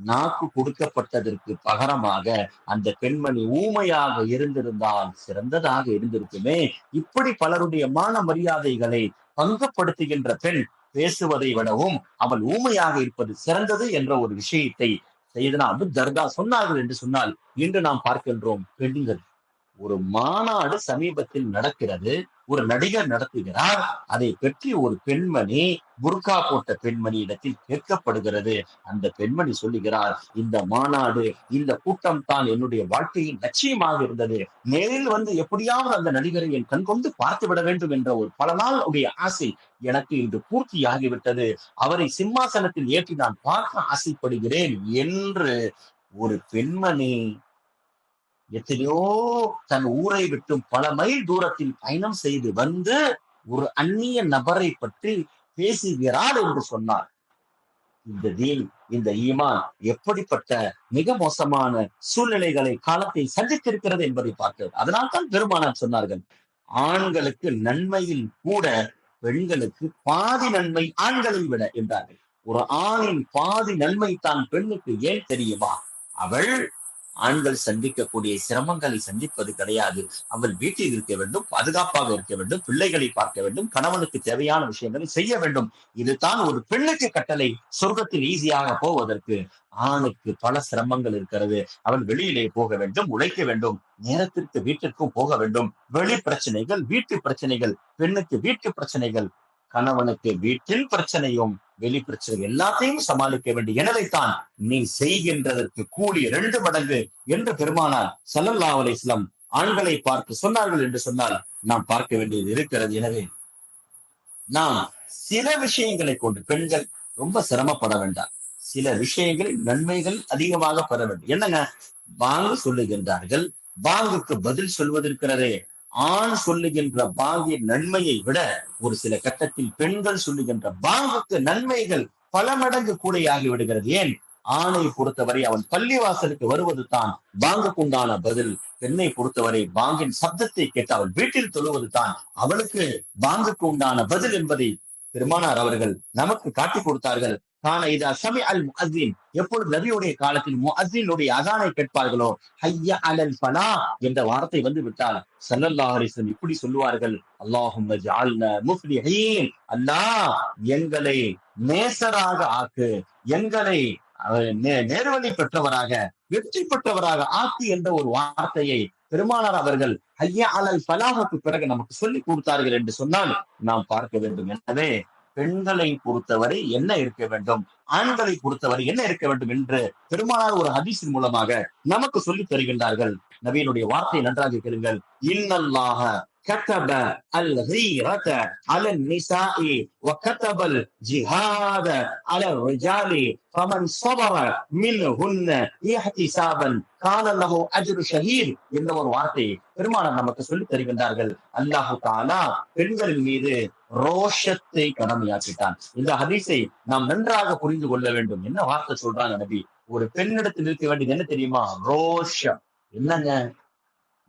[SPEAKER 1] நாக்கு கொடுக்கப்பட்டதற்கு பகரமாக அந்த பெண்மணி ஊமையாக இருந்திருந்தால் சிறந்ததாக இருந்திருக்குமே. இப்படி பலருடைய மான மரியாதைகளை பங்கப்படுத்துகின்ற பெண் பேசுவதை விடவும் அவள் ஊமையாக இருப்பது சிறந்தது என்ற ஒரு விஷயத்தை செய்தனா அபு தர்தா சொன்னார்கள் என்று சொன்னால், இன்று நாம் பார்க்கின்றோம் பெண்கள் ஒரு மாநாடு சமீபத்தில் நடக்கிறது. ஒரு நடிகர் நடத்துகிறார். அதை பற்றி ஒரு பெண்மணி, புர்கா போட்ட பெண்மணி இடத்தில் கேட்கப்படுகிறது. அந்த பெண்மணி சொல்லுகிறார், இந்த மாநாடு, இந்த கூட்டம் தான் என்னுடைய வாழ்க்கையின் லட்சியமாக இருந்தது. நேரில் வந்து எப்படியாவது அந்த நடிகரை என் கண் கொண்டு பார்த்து விட வேண்டும் என்ற ஒரு பல நாள் உடைய ஆசை எனக்கு இன்று பூர்த்தியாகிவிட்டது. அவரை சிம்மாசனத்தில் ஏற்றி நான் பார்க்க ஆசைப்படுகிறேன் என்று ஒரு பெண்மணி எத்தனையோ தன் ஊரை விட்டு பல மைல் தூரத்தில் பயணம் செய்து வந்து ஒரு அந்நிய நபரை பற்றி பேசுகிறார் என்று சொன்னார். இந்த தீன், இந்த ஈமான் எப்படிப்பட்ட மிக மோசமான சூழ்நிலைகளை காலத்தை சந்தித்திருக்கிறது என்பதை பார்க்கிறது. அதனால்தான் பெருமானார் சொன்னார்கள், ஆண்களுக்கு நன்மையில் கூட பெண்களுக்கு பாதி நன்மை ஆண்களை விட என்றார்கள். ஒரு ஆணின் பாதி நன்மை தான் பெண்ணுக்கு ஏன் தெரியுமா? அவள் ஆண்கள் சந்திக்கக்கூடிய சிரமங்களை சந்திப்பது கிடையாது. அவள் வீட்டில் இருக்க வேண்டும், பாதுகாப்பாக இருக்க வேண்டும், பிள்ளைகளை பார்க்க வேண்டும், கணவனுக்கு தேவையான விஷயங்களை செய்ய வேண்டும். இதுதான் ஒரு பெண்ணுக்கு கட்டளை. சொர்க்கத்தில் ஈஸியாக போவதற்கு ஆணுக்கு பல சிரமங்கள் இருக்கிறது. அவள் வெளியிலே போக வேண்டும், உழைக்க வேண்டும், நேரத்திற்கு வீட்டிற்கும் போக வேண்டும். வெளி பிரச்சனைகள், வீட்டு பிரச்சனைகள், பெண்ணுக்கு வீட்டு பிரச்சனைகள், கணவனுக்கு வீட்டில் பிரச்சனையும் வெளி பிரச்சனை எல்லாத்தையும் சமாளிக்க வேண்டும். எனவேதான் நீ செய்கின்றதற்கு கூலி 2 மடங்கு என்று பெருமானார் ஸல்லல்லாஹு அலைஹி வஸல்லம் ஆண்களை பார்த்து சொன்னார்கள் என்று சொன்னால் நாம் பார்க்க வேண்டியது இருக்கிறது. எனவே நாம் சில விஷயங்களை கொண்டு பெண்கள் ரொம்ப சிரமப்பட வேண்டாம். சில விஷயங்களில் நன்மைகள் அதிகமாக பெற வேண்டும். என்னங்க, பாங்கு சொல்லுகின்றார்கள், பாங்குக்கு பதில் சொல்வதற்கிறதே. ஆண் சொல்லுகின்ற பாங்கின் நன்மையை விட ஒரு சில கட்டத்தில் பெண்கள் சொல்லுகின்ற பாங்குக்கு நன்மைகள் பல மடங்கு கூடையாகி விடுகிறது. ஏன்? ஆணை பொறுத்தவரை அவன் பள்ளிவாசலுக்கு வருவது தான் பாங்குக்கு உண்டான பதில். பெண்ணை பொறுத்தவரை பாங்கின் சப்தத்தை கேட்டு அவள் வீட்டில் தொழுவது தான் அவளுக்கு பாங்குக்கு உண்டான பதில் என்பதை பெருமானார் அவர்கள் நமக்கு காட்டிக் கொடுத்தார்கள். எப்பொழுது நபியுடைய காலத்தில் முஅஸ்ஸினுடைய அஸானை கேட்பார்களோ, ஹய்ய அலல் ஃபலாஹ் என்ற வார்த்தை வந்து விட்டால் ஸல்லல்லாஹு அலைஹி வஸல்லம் இப்படி சொல்லுவார்கள், அல்லாஹும்ம ஜஅல்னா முஃப்லிஹீன், அல்லாஹ் எங்களை நேசராக ஆக்கு, எங்களை நேர்வழி பெற்றவராக, வெற்றி பெற்றவராக ஆக்கு என்ற ஒரு வார்த்தையை பெருமானார் அவர்கள் ஹய்ய அலல் ஃபலாஹுக்கு பிறகு நமக்கு சொல்லிக் கொடுத்தார்கள் என்று சொன்னால் நாம் பார்க்க வேண்டும். எனவே பெண்களை பொறுத்தவரை என்ன இருக்க வேண்டும், ஆண்களை பொறுத்தவரை என்ன இருக்க வேண்டும் என்று பெருமானார் ஒரு ஹதீஸின் மூலமாக நமக்கு சொல்லித் தருகின்றார்கள். நபியினுடைய வார்த்தை நன்றாக கேளுங்கள். இன்னல்லாஹ كتب الغيرة على النساء وكتب الجهاد على الرجال فمن صبر منهن احتسابا كان له اجر شهيد என்ற ஒரு வார்த்தை பெருமானார் நமக்கு சொல்லித் தருகின்றார்கள். அல்லாஹ் தஆலா பெண்களின் மீது ரோஷத்தை கடமையாக்கிட்டான். இந்த ஹதீஸை நாம் நன்றாக புரிந்து கொள்ள வேண்டும். என்ன வார்த்தை சொல்றாங்க நபி? ஒரு பெண்ணிடத்தில் இருக்க வேண்டியது என்ன தெரியுமா? ரோஷம். என்னங்க?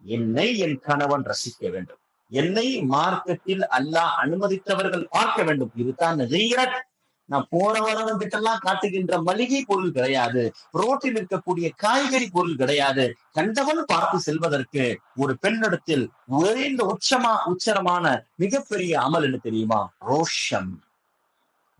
[SPEAKER 1] என்னை என் கணவன் ரசிக்க வேண்டும், என்னை மார்க்கத்தில் அல்லாஹ் அனுமதித்தவர்கள் பார்க்க வேண்டும். இதுதான் நஸீரத். நான் போற வரவன் கிட்டெல்லாம் காட்டுகின்ற மளிகை பொருள் கிடையாது, ரோட்டில் இருக்கக்கூடிய காய்கறி பொருள் கிடையாது. கண்டவன் பார்த்து செல்வதற்கு ஒரு பெண்ணிடத்தில் உயர்ந்த உச்சரமான மிகப்பெரிய அமல் என்ன தெரியுமா? ரோஷம்.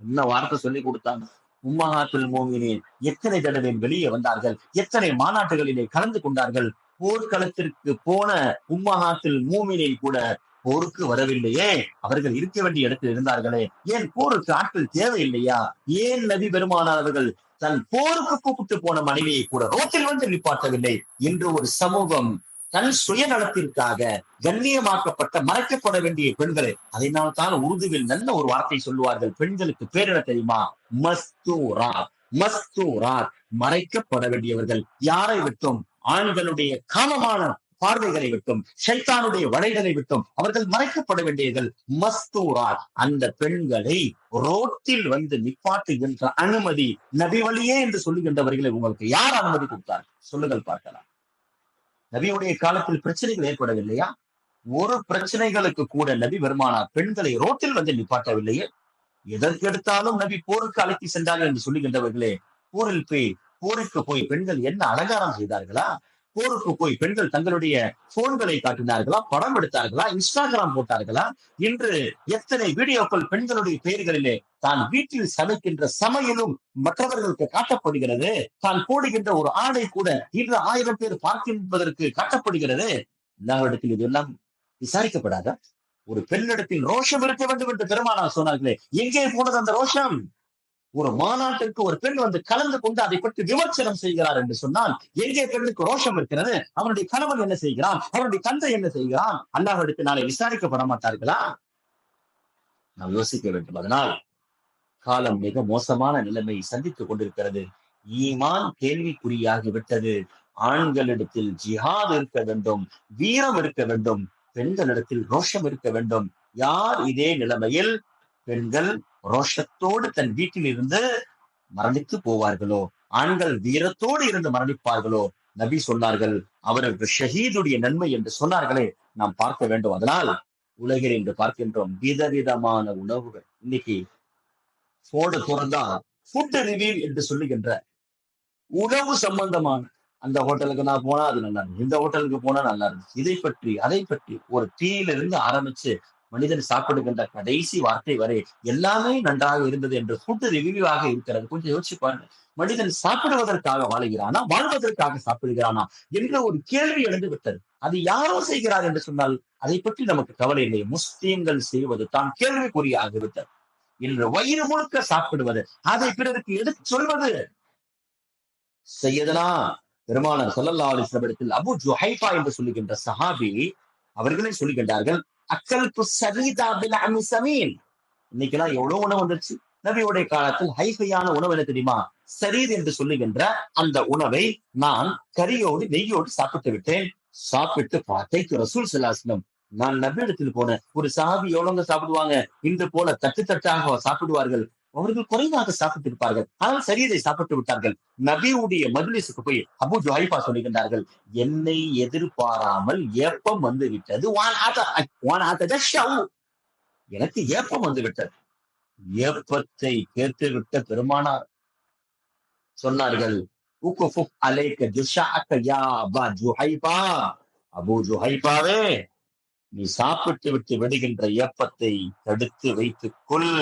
[SPEAKER 1] என்ன வார்த்தை சொல்லி கொடுத்தாங்க? உம்மஹாத்துல் மோமினீன் எத்தனை தடவை வெளியே வந்தார்கள், எத்தனை மாநாட்டுகளிலே கலந்து கொண்டார்கள். போர்க்களத்திற்கு போன உம்மஹாத்துல் மூமினீன் கூட போருக்கு வரவில்லையே, அவர்கள் இருக்க வேண்டிய இடத்தில் இருந்தார்களே. ஏன் போருக்கு ஆட்கள் தேவையில்லையா? ஏன் நபி பெருமானார் அவர்கள் தன் போருக்கு கூப்பிட்டு போன மனைவியை கூட ரோட்டில் வந்து நிப்பாட்டவில்லை என்று ஒரு சமூகம் தன் சுயநலத்திற்காக கண்ணியமாக்கப்பட்ட மறைக்கப்பட வேண்டிய பெண்களை, அதனால் தான் உருதுவில் நல்ல ஒரு வார்த்தை சொல்லுவார்கள். பெண்களுக்கு பேர் என்ன தெரியுமா? மஸ்தூராத். மஸ்தூராத், மறைக்கப்பட வேண்டியவர்கள். யாரை விட்டும்? ஆண்களுடைய காமமான பார்வைகளை விட்டும், ஷைத்தானுடைய வலைகளை விட்டும் அவர்கள் மறைக்கப்பட வேண்டியவர்கள். மஸ்தூராத். அந்த பெண்களை ரோட்டில் வந்து நிப்பாட்டுகின்ற அனுமதி நபி வழியே என்று சொல்லுகின்றவர்களை உங்களுக்கு யார் அனுமதி கொடுத்தார்? சொல்லுங்கள் பார்க்கலாம். நபியுடைய காலத்தில் பிரச்சனைகள் ஏற்படவில்லையா? ஒரு பிரச்சனைகளுக்கு கூட நபி பெருமானார் பெண்களை ரோட்டில் வந்து நிப்பாட்டவில்லையே. எதற்கெடுத்தாலும் நபி போருக்கு அழைத்து சென்றார்கள் என்று சொல்லுகின்றவர்களே, போருக்கு போய் பெண்கள் என்ன அலங்காரம் செய்தார்களா? போருக்கு போய் பெண்கள் தங்களுடைய போன்களை காட்டினார்களா? படம் எடுத்தார்களா? இன்ஸ்டாகிராம் போட்டார்களா? இன்று எத்தனை வீடியோக்கள் பெண்களுடைய பெயர்களிலே தான் வீட்டில் சமைக்கின்ற சமையலும் மற்றவர்களுக்கு காட்டப்படுகிறது. தான் போடுகின்ற ஒரு ஆடை கூட இன்று 1000 பேர் பார்க்கின்றதற்கு காட்டப்படுகிறது. எல்லாரிடத்தில் இதெல்லாம் விசாரிக்கப்படாத ஒரு பெண்ணிடத்தில் ரோஷம் இருக்க வேண்டும் என்று பெருமானார் சொன்னார்களே, எங்கே போனது அந்த ரோஷம்? ஒரு மாநாட்டிற்கு ஒரு பெண் வந்து கலந்து கொண்டு அதை பற்றி விமர்சனம் செய்கிறார் என்று சொன்னால் எங்கே பெண்ணுக்கு ரோஷம் இருக்கிறது? அவனுடைய கணவன் என்ன செய்கிறான்? அவனுடைய தந்தை என்ன செய்கிறான்? அல்லாஹ்விடத்தில் நாளை விசாரிக்கப்பட மாட்டார்களா? நாம் யோசிக்க வேண்டும். அதனால் காலம் மிக மோசமான நிலைமை சந்தித்துக் கொண்டிருக்கிறது. ஈமான் கேள்விக்குறியாகி விட்டது. ஆண்களிடத்தில் ஜிஹாத் இருக்க வேண்டும், வீரம் இருக்க வேண்டும், பெண்களிடத்தில் ரோஷம் இருக்க வேண்டும். யார் இதே நிலைமையில் பெண்கள் ரோஷத்தோடு தன் வீட்டில் இருந்து மரணித்து போவார்களோ, ஆண்கள் வீரத்தோடு இருந்து மரணிப்பார்களோ, நபி சொன்னார்கள் அவருக்கு ஷஹீதுடைய நன்மை என்று சொன்னார்களே, நாம் பார்க்க வேண்டும். அதனால் உலகில் இன்று பார்க்கின்றோம் விதவிதமான உணவுகள். இன்னைக்கு போடு திறந்தா ஃபுட் ரிவ்யூ என்று சொல்லுகின்ற உணவு சம்பந்தமான அந்த ஹோட்டலுக்கு நான் போனா அது நல்லா இருக்கு, இந்த ஹோட்டலுக்கு போனா நல்லா இருக்கு, இதை பற்றி அதை பற்றி ஒரு டீயிலிருந்து ஆரம்பிச்சு மனிதன் சாப்பிடுகின்ற கடைசி வார்த்தை வரை எல்லாமே நன்றாக இருந்தது என்று ஃபுட் ரிவ்யூவாக இருக்கிறது. கொஞ்சம் யோசிச்சு பாருங்க. மனிதன் சாப்பிடுவதற்காக வாழுகிறானா, வாழ்வதற்காக சாப்பிடுகிறானா என்ற ஒரு கேள்வி எழுந்து விட்டது. அது யாரோ செய்கிறார் என்று சொன்னால் அதை பற்றி நமக்கு கவலை இல்லை. முஸ்லீம்கள் செய்வது தான் கேள்விக்குறியாகிவிட்டது. இன்று வயிறு முழுக்க சாப்பிடுவது, அதை பிறருக்கு எடுத்து சொல்வது. செய்யதனா பெருமானார் ஸல்லல்லாஹு அலைஹி வஸல்லம் இடத்தில் அபூ ஜுஹைஃபா என்று சொல்லுகின்ற சஹாபி அவர்களே சொல்லுகின்றார்கள், அக்கல்து ஸரீதா பில் அம்சமீன். இன்னைக்கெல்லாம் எவ்வளவு உணவு வந்துருச்சு. நபியுடைய காலத்தில் ஹைஃபையான உணவு என்ன தெரியுமா? சரீர் என்று சொல்லுகின்ற அந்த உணவை நான் கரியோடு நெய்யோடு சாப்பிட்டு விட்டேன். சாப்பிட்டு பார்த்தேன் ரசூல் ஸல்லல்லாஹு அலைஹி வஸல்லம். நான் நபி இடத்தில் போனேன். ஒரு சஹாபி எவ்வளவுங்க சாப்பிடுவாங்க? இந்த போல தட்டு தட்டாக சாப்பிடுவார்கள். அவர்கள் குறைவாக சாப்பிட்டு இருப்பார்கள். ஆனால் சரீரை சாப்பிட்டு விட்டார்கள். நபியுடைய மஜ்லிஸுக்கு போய் அபூ ஜுஹைஃபா சொல்லுகின்றார்கள், என்னை எதிர்பாராமல் ஏப்பம் வந்து விட்டது. எனக்கு ஏப்பம் வந்து விட்டது. ஏப்பத்தை கேட்டு விட்ட பெருமானார் சொன்னார்கள், உக்ஃபுக் அலைக ஜுஷஅக யா அபா ஜுஹைஃபா. அபூ ஜுஹைஃபாவே, நீ சாப்பிட்டு விட்டு விடுகின்ற ஏப்பத்தை தடுத்து வைத்துக் கொள்.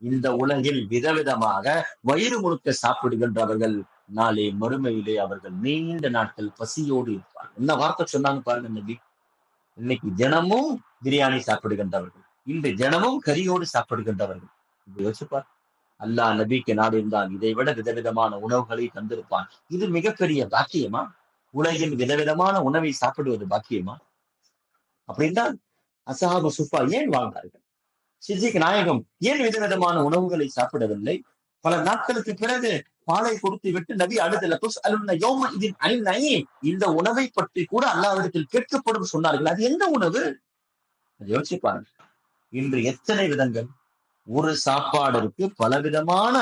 [SPEAKER 1] இந்த உலகில் விதவிதமாக வயிறு முழுக்க சாப்பிடுகின்றவர்கள் நாளை மறுமையிலே அவர்கள் நீண்ட நாட்கள் பசியோடு இருப்பார்கள். என்ன வார்த்தை சொன்னாங்க பாருங்க நபி. இன்னைக்கு தினமும் பிரியாணி சாப்பிடுகின்றவர்கள், இன்று தினமும் கறியோடு சாப்பிடுகின்றவர்கள். யோசிப்பார். அல்லாஹ் நபிக்கு நாடு இருந்தால் இதை விட விதவிதமான உணவுகளை தந்திருப்பான். இது மிகப்பெரிய பாக்கியமா? உலகில் விதவிதமான உணவை சாப்பிடுவது பாக்கியமா? அப்படின்னா அசஹாபு சுஃபா ஏன் வாழ்ந்தார்கள்? சித்திக் நாயகம் ஏன் விதவிதமான உணவுகளை சாப்பிடவில்லை? பல நாட்களுக்கு பிறகு பாலை கொடுத்து விட்டு நபி இந்த உணவை பற்றி கூட அல்லாஹ்விடத்தில் கேட்கப்படும் சொன்னார்கள். அது எந்த உணவு? யோசிப்பாங்க. இன்று எத்தனை விதங்கள்! ஒரு சாப்பாடற்கு பலவிதமான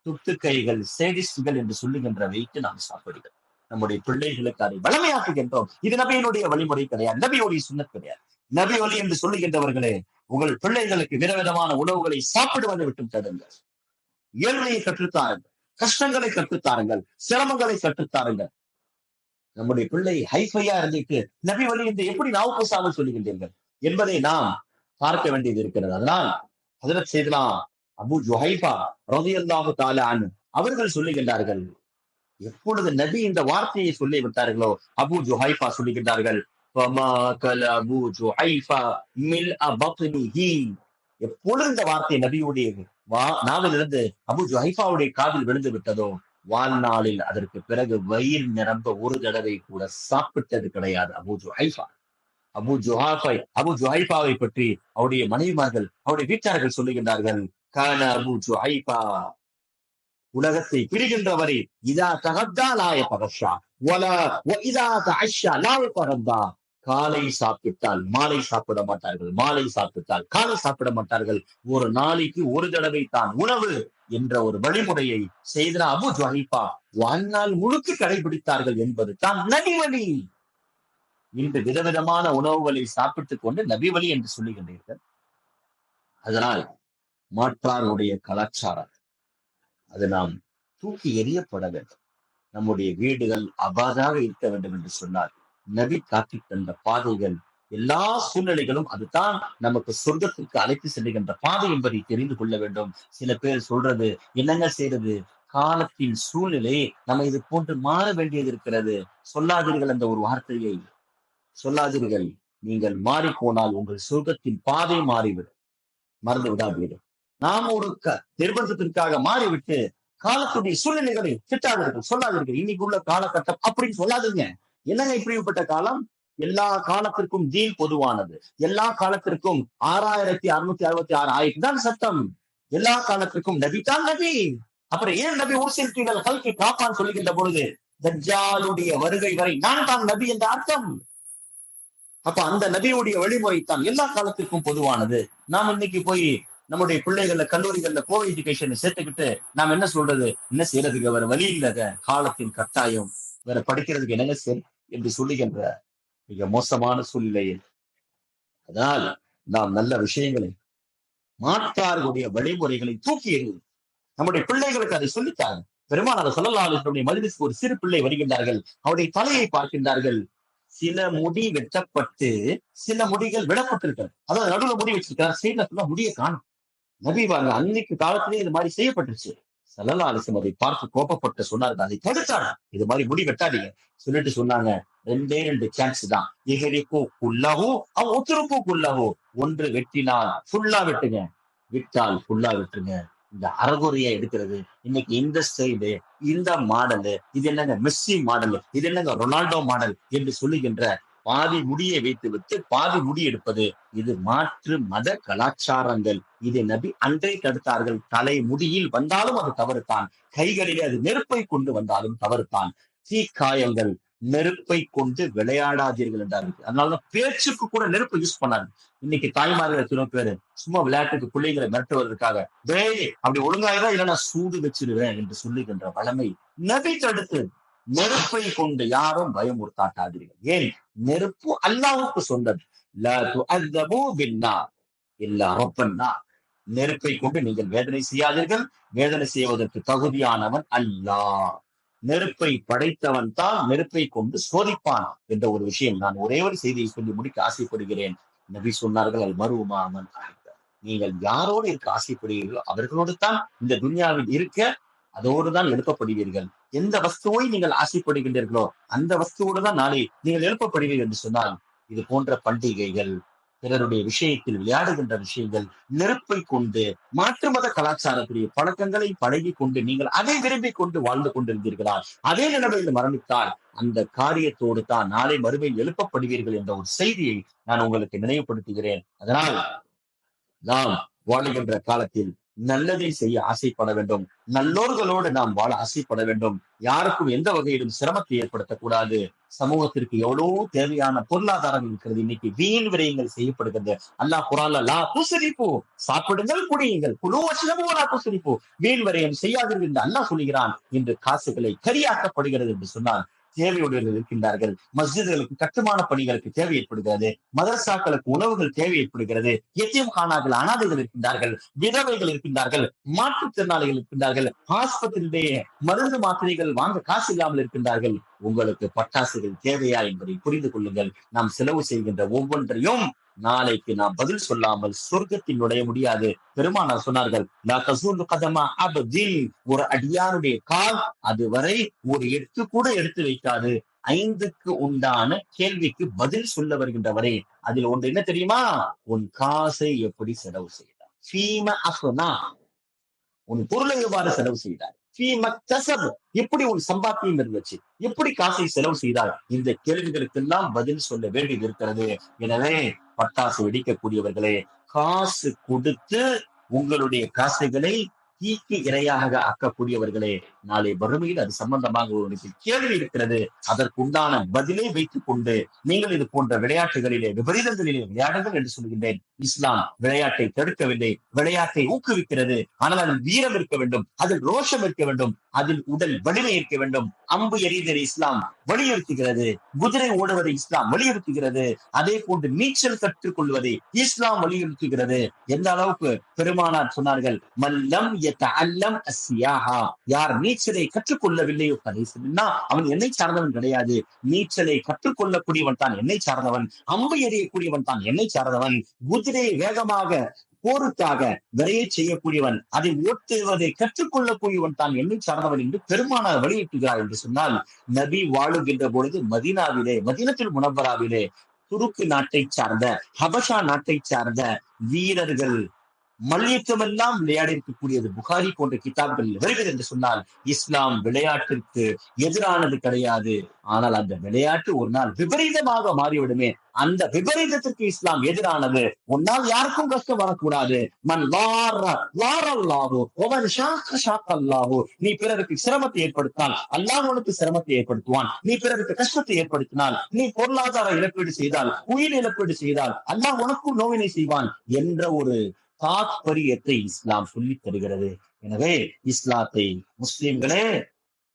[SPEAKER 1] துட்டுக்கைகள், சேடிஸ்டுகள் என்று சொல்லுகின்ற வைத்து நாம் சாப்பிடுகிறோம். நம்முடைய பிள்ளைகளுக்கு அதை வளமையாக்குகின்றோம். இது நபியினுடைய வழிமுறை கிடையாது, நபியோடைய சுன்னத் கிடையாது. நபி வழி என்று சொல்லுகின்றவர்களே, உங்கள் பிள்ளைகளுக்கு விதவிதமான உணவுகளை சாப்பிடுவதை விட்டு தடுங்கள். ஏழ்மையை கற்றுத்தாருங்கள், கஷ்டங்களை கற்றுத்தாருங்கள், சிரமங்களை கற்றுத்தாருங்கள். நம்முடைய பிள்ளை ஹைஃபையா இருந்துட்டு நபி வழி என்று எப்படி நாவு பேசாமல் சொல்லுகின்றீர்கள் என்பதை நாம் பார்க்க வேண்டியது இருக்கிறது. அதனால் ஹஜ்ரத் சையதுனா அபூ ஜுஹைஃபா ரலியல்லாஹு தஆலா அன்ஹு அவர்கள் சொல்லுகின்றார்கள், எப்பொழுது நபி இந்த வார்த்தையை சொல்லி விட்டார்களோ, அபூ ஜுஹைஃபா சொல்லுகின்றார்கள், எப்பொழுது இந்த வார்த்தை நபியுடைய நாவிலிருந்து அபூ ஜுஹைஃபாவுடைய காதில் விழுந்து விட்டதோ, வாழ்நாளில் அதற்கு பிறகு வயிறு நிரம்ப ஒரு தடவை கூட சாப்பிட்டது கிடையாது அபூ ஜுஹைஃபா. அபூ ஜுஹைஃபாவை பற்றி அவருடைய மனைவிமார்கள், அவருடைய வீட்டார்கள் சொல்லுகின்றார்கள், கான அபூ ஜுஹைஃபா உலகத்தை பிரிகின்றவரை இதா தகத்தா லாய பகஷா வலா இதா தஅஷா லாய பகந்தா. காலை சாப்பிட்டால் மாலை சாப்பிட மாட்டார்கள், மாலை சாப்பிட்டால் காலை சாப்பிட மாட்டார்கள். ஒரு நாளைக்கு ஒரு தடவை தான் உணவு என்ற ஒரு வழிமுறையை செய்த அபூ ஜுஹைஃபா வாழ்நாள் முழுக்க கடைபிடித்தார்கள் என்பது தான் நபிவழி. இன்று விதவிதமான உணவுகளை சாப்பிட்டுக் கொண்டு நபி வழி என்று சொல்லுகின்றீர்கள். அதனால் மாற்றாருடைய கலாச்சாரம் அது நாம் தூக்கி எறியப்பட வேண்டும். நம்முடைய வீடுகள் அபாதாக இருக்க வேண்டும் என்று சொன்னார். நபி காட்டி தந்த பாதைகள் எல்லா சூழ்நிலைகளும் அதுதான் நமக்கு சொர்க்கத்திற்கு அழைத்து செல்லுகின்ற பாதை என்பதை தெரிந்து கொள்ள வேண்டும். சில பேர் சொல்றது என்னங்க செய்யறது, காலத்தின் சூழ்நிலை நம்ம இது போன்று மாற வேண்டியது இருக்கிறது. சொல்லாதீர்கள் அந்த ஒரு வார்த்தையை, சொல்லாதீர்கள். நீங்கள் மாறி போனால் உங்கள் சொர்க்கத்தின் பாதை மாறிவிடும், மறந்து விடாதீர்கள். நாம் ஒரு நிர்பந்தத்திற்காக மாறிவிட்டு காலத்துடைய சூழ்நிலைகளை திட்டாதீர்கள், சொல்லாதீர்கள். இன்னைக்கு உள்ள காலகட்டம் அப்படின்னு சொல்லாதீங்க. என்னங்க இப்படிப்பட்ட காலம்? எல்லா காலத்திற்கும் தீன் பொதுவானது. எல்லா காலத்திற்கும் 6666 ஆயிரத்தி தான் சட்டம். எல்லா காலத்திற்கும் நபி தான் நபி. அப்புறம் ஏன் நபி உர்சில்தீனல் கல்கி காப்பான் சொல்லுகின்ற பொழுது தஜ்ஜாலுடைய வருகை வரை நான் தான் நபி என்ற அர்த்தம். அப்ப அந்த நபியுடைய வழிமுறை தான் எல்லா காலத்திற்கும் பொதுவானது. நாம் இன்னைக்கு போய் நம்முடைய பிள்ளைகள்ல கல்லூரிகள்ல கோ எஜுகேஷன் சேர்த்துக்கிட்டு நாம் என்ன சொல்றது, என்ன செய்யறதுக்கு வேற வழி இல்லங்க, காலத்தின் கட்டாயம், வேற படிக்கிறதுக்கு என்னங்க சரி என்று சொல்லுகின்ற மிக மோசமான சூழ்நிலையில். அதனால் நாம் நல்ல விஷயங்களை, மாற்றார்களுடைய வழிமுறைகளை தூக்கி எறிவது, நம்முடைய பிள்ளைகளுக்கு அதை சொல்லித்தாங்க. பெருமானார் ஸல்லல்லாஹு அலைஹி வஸல்லம் மஜ்லிஸ்க்கு ஒரு சிறு பிள்ளை வருகின்றார்கள். அவருடைய தலையை பார்க்கின்றார்கள். சில முடி வெட்டப்பட்டு சில முடிகள் விடப்பட்டிருக்கிறது. அதாவது நடுவுல முடி வச்சிருக்கிறார், சைடுல முடியை காணும். நபி வாங்க அன்னைக்கு காலத்திலேயே இது மாதிரி செய்யப்பட்டுருச்சு. ஸல்லல்லாஹு அலைஹி வஸல்லம் அதை பார்த்து கோபப்பட்டு சொன்னார்கள், அதை தடுத்தாங்க. இது மாதிரி முடி வெட்டாதீங்க சொல்லிட்டு சொன்னாங்க, 2 சான்ஸ் தான். இஹரிகு குல்லஹு அவ் உத்ருகு குல்லஹு. ஒன்று வெட்டினால் ஃபுல்லா வெட்டுங்க, விட்டால் ஃபுல்லா வெட்டுங்க. இந்த அறகுறையா எடுக்கிறது, இன்னைக்கு இந்த ஸ்டைலு, இந்த மாடலு, இது என்னங்க மெஸ்ஸி மாடல், இது என்னங்க ரொனால்டோ மாடல் என்று சொல்லுகின்ற பாதி முடியை வைத்து விட்டு பாதி முடி எடுப்பது, இது மாற்று மத கலாச்சாரங்கள். இதை நபி அன்றே தடுத்தார்கள். தலை முடியில் வந்தாலும் அது தவறுத்தான், கைகளிலே அது நெருப்பை கொண்டு வந்தாலும் தவறுத்தான். தீக்காயங்கள், நெருப்பை கொண்டு விளையாடாதீர்கள் என்றார்கள். அதனாலதான் பேச்சுக்கு கூட நெருப்பை யூஸ் பண்ணாரு. இன்னைக்கு தாய்மார்கள் எத்தனை பேரு சும்மா விளையாட்டுக்கு பிள்ளைகளை மிரட்டுவதற்காக டேய் அப்படி ஒழுங்காயிரம் இல்லைன்னா சூடு வச்சிருவேன் என்று சொல்லுகின்ற வளமை நபி தடுத்து. நெருப்பை கொண்டு யாரும் பயமுறுத்தாட்டாதீர்கள். ஏன்? நெருப்பு அல்லாஹ்வுக்கு சொந்தது. லா துஅஸ்ஸபூ பின்னார் இல்லா ரப்பன்னார். நெருப்பை கொண்டு நீங்கள் வேதனை செய்யாதீர்கள், வேதனை செய்வதற்கு தகுதியானவன் அல்லாஹ். நெருப்பை படைத்தவன் தான் நெருப்பை கொண்டு சோதிப்பான் என்ற ஒரு விஷயம். நான் ஒரே ஒரு செய்தியை சொல்லி முடிக்க ஆசைப்படுகிறேன். நபி சொன்னார்கள், அல் மர்உ மன் அஹப்ப. நீங்கள் யாரோடு இருக்க ஆசைப்படுகிறீர்களோ அவர்களோடு தான் இந்த துன்யாவில் இருக்க, அதோடு தான் எழுப்பப்படுவீர்கள். எந்த வஸ்துவை நீங்கள் ஆசைப்படுகின்றீர்களோ அந்த வஸ்துவோடு தான் நாளை நீங்கள் எழுப்பப்படுவீர்கள் என்று சொன்னால், இது போன்ற பண்டிகைகள், பிறருடைய விஷயத்தில் விளையாடுகின்ற விஷயங்கள், நெருப்பை கொண்டு மாற்று மத கலாச்சாரத்துடைய பழக்கங்களை பழகி கொண்டு நீங்கள் அதை விரும்பிக் கொண்டு வாழ்ந்து கொண்டிருந்தீர்களா, அதே நிலைமையில் மரணித்தால் அந்த காரியத்தோடு தான் நாளை மறுமையில் எழுப்பப்படுவீர்கள் என்ற ஒரு செய்தியை நான் உங்களுக்கு நினைவுபடுத்துகிறேன். அதனால் நாம் வாழுகின்ற காலத்தில் நல்லதை செய்ய ஆசைப்பட வேண்டும், நல்லோர்களோடு நாம் வாழ ஆசைப்பட வேண்டும். யாருக்கும் எந்த வகையிலும் சிரமத்தை ஏற்படுத்தக்கூடாது. சமூகத்திற்கு எவ்வளவு தேவையான பொருளாதாரம் இருக்கிறது, இன்னைக்கு வீண் விரயங்கள் செய்யப்படுகிறது. அல்லாஹ் குர்ஆன்ல லா துஸ்ரிஃபு, சாப்பிடுங்கள் குடியுங்கள், குலு வஷ்ரபு வலா துஸ்ரிஃபு, வீண் விரயம் செய்யாதீர்கள் என்று அல்லாஹ் சொல்கிறான். இன்று காசுகளை கரியாக்கப்படுகிறது என்று சொன்னார். தேவையுடையவர்கள் இருக்கின்றார்கள், மஸ்ஜிதுகளுக்கு கட்டுமான பணிகளுக்கு தேவை ஏற்படுகிறது, மதரசாக்களுக்கு உணவுகள் தேவை ஏற்படுகிறது, எத்தீம் கானாக்கள் அனாதைகள் இருக்கின்றார்கள், விதவைகள் இருக்கின்றார்கள், மாற்றுத்திறனாளிகள் இருக்கின்றார்கள், ஆஸ்பத்திரியிலேயே மருந்து மாத்திரைகள் வாங்க காசு இல்லாமல் இருக்கின்றார்கள். உங்களுக்கு பட்டாசுகள் தேவையா என்பதை புரிந்து கொள்ளுங்கள். நாம் செலவு செய்கின்ற ஒவ்வொன்றையும் நாளைக்கு நாம் பதில் சொல்லாமல் சொர்க்கத்தில் நுழைய முடியாது. பெருமானார் சொன்னார்கள், லா தஸூலு கதமா அப்தின், ஒரு அடியாருடைய கால் அதுவரை ஒரு எட்டு கூட எடுத்து வைக்காது. 5க்கு உண்டான கேள்விக்கு பதில் சொல்ல வருகின்றவரே. அதில் ஒன்று என்ன தெரியுமா? உன் காசை எப்படி செலவு செய்தார், ஃபீம அஃப்னா, உன் பொருளை எவ்வாறு செலவு செய்தார், எப்படி உன் சம்பாத்தியம் இருந்துச்சு, எப்படி காசை செலவு செய்தால், இந்த கேள்விகளுக்கெல்லாம் பதில் சொல்ல வேண்டியது இருக்கிறது. எனவே பட்டாசு வெடிக்கக்கூடியவர்களே, காசு கொடுத்து உங்களுடைய காசுகளை தீக்கு இரையாக ஆக்கக்கூடியவர்களே, நாளை வறுமையில் அது சம்பந்தமாக ஒரு கேள்வி இருக்கிறது. அதற்குண்டான பதிலை வைத்துக் கொண்டு நீங்கள் இது போன்ற விளையாட்டுகளிலே விபரீதங்களிலே விளையாடுங்கள் என்று சொல்கின்றேன். இஸ்லாம் விளையாட்டை தடுக்கவில்லை, விளையாட்டை ஊக்குவிக்கிறது. ஆனால் அதில் வீரம் இருக்க வேண்டும், அதில் ரோஷம் இருக்க வேண்டும், அதில் உடல் வலிமை இருக்க வேண்டும். அம்பு எறிதலை இஸ்லாம் வலியுறுத்துகிறது, குதிரை ஓடுவதை இஸ்லாம் வலியுறுத்துகிறது, அதே போன்று நீச்சல் கற்றுக் கொள்வதை இஸ்லாம் வலியுறுத்துகிறது. எந்த அளவுக்கு பெருமானார் சொன்னார்கள், மல்லம் யதஅல்லம் அஸ்ஸியாஹா, யார் நீச்சலை கற்றுக்கொள்ளவில்லையோ கடைசினா அவன் என்னை சார்ந்தவன் கிடையாது. நீச்சலை கற்றுக்கொள்ளக்கூடியவன் தான் என்னை சார்ந்தவன், அம்பு எறியக்கூடியவன் தான் என்னை சார்ந்தவன், குதிரையை வேகமாக போருக்காக விரைய செய்யக்கூடியவன், அதை ஓட்டுவதை கற்றுக்கொள்ளக்கூடியவன் தான் என்னை சார்ந்தவன் என்று பெருமானார் வலியுறுத்துகிறார் என்று சொன்னால், நபி வாழுகின்ற பொழுது மதீனாவிலே, மதீனத்துல் முனவ்வராவிலே துருக்கு நாட்டை சார்ந்த, ஹபஷா நாட்டை சார்ந்த வீரர்கள் மல்யுத்தம் எல்லாம் விளையாடி இருக்கக்கூடியது புகாரி போன்ற கிதாப்கள் வருகிறது என்று சொன்னால், இஸ்லாம் விளையாட்டிற்கு எதிரானது கிடையாது. ஆனால் அந்த விளையாட்டு ஒரு நாள் விபரீதமாக மாறிவிடுமே, அந்த விபரீதத்திற்கு இஸ்லாம் எதிரானது. உன்னால் யாருக்கும் கஷ்டம் வரக்கூடாது. மன் லாரல்லாஹு ஒமன் ஷாக்கல்லாஹு, நீ பிறருக்கு சிரமத்தை ஏற்படுத்தினால் அல்லாஹ் உனக்கு சிரமத்தை ஏற்படுத்துவான். நீ பிறருக்கு கஷ்டத்தை ஏற்படுத்தினால், நீ பொருளாதார இழப்பீடு செய்தால், உயிர் இழப்பீடு செய்தால் அல்லாஹ் உனக்கும் நோவினை செய்வான் என்ற ஒரு தாத்பரியத்தை இஸ்லாம் சொல்லித் தருகிறது. எனவே இஸ்லாத்தை முஸ்லிம்களே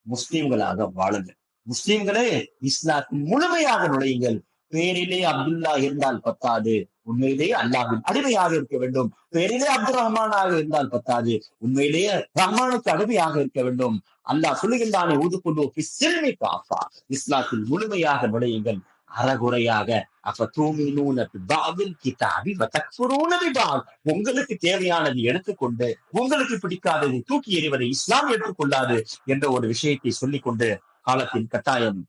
[SPEAKER 1] முஸ்லிம்களாக வாழுங்கள். முஸ்லிம்களே இஸ்லாத்தின் முழுமையாக நுழையுங்கள். பேரிலே அப்துல்லா இருந்தால் பத்தாது, உண்மையிலேயே அல்லாஹ்வின் அடிமையாக இருக்க வேண்டும். பேரிலே அப்துல் ரஹ்மானாக இருந்தால் பத்தாது, உண்மையிலேயே ரஹ்மானுக்கு அடிமையாக இருக்க வேண்டும். அல்லாஹ் சொல்லுகின்றானே, ஊதுகொண்டு இஸ்லாத்தில் முழுமையாக நுழையுங்கள். அறகுறையாக உங்களுக்கு தேவையானது எடுத்துக்கொண்டு உங்களுக்கு பிடிக்காததை தூக்கி எறிவதை இஸ்லாம் ஏற்றுக்கொள்ளாது என்ற ஒரு விஷயத்தை சொல்லிக் கொண்டு, காலத்தின் கட்டாயம்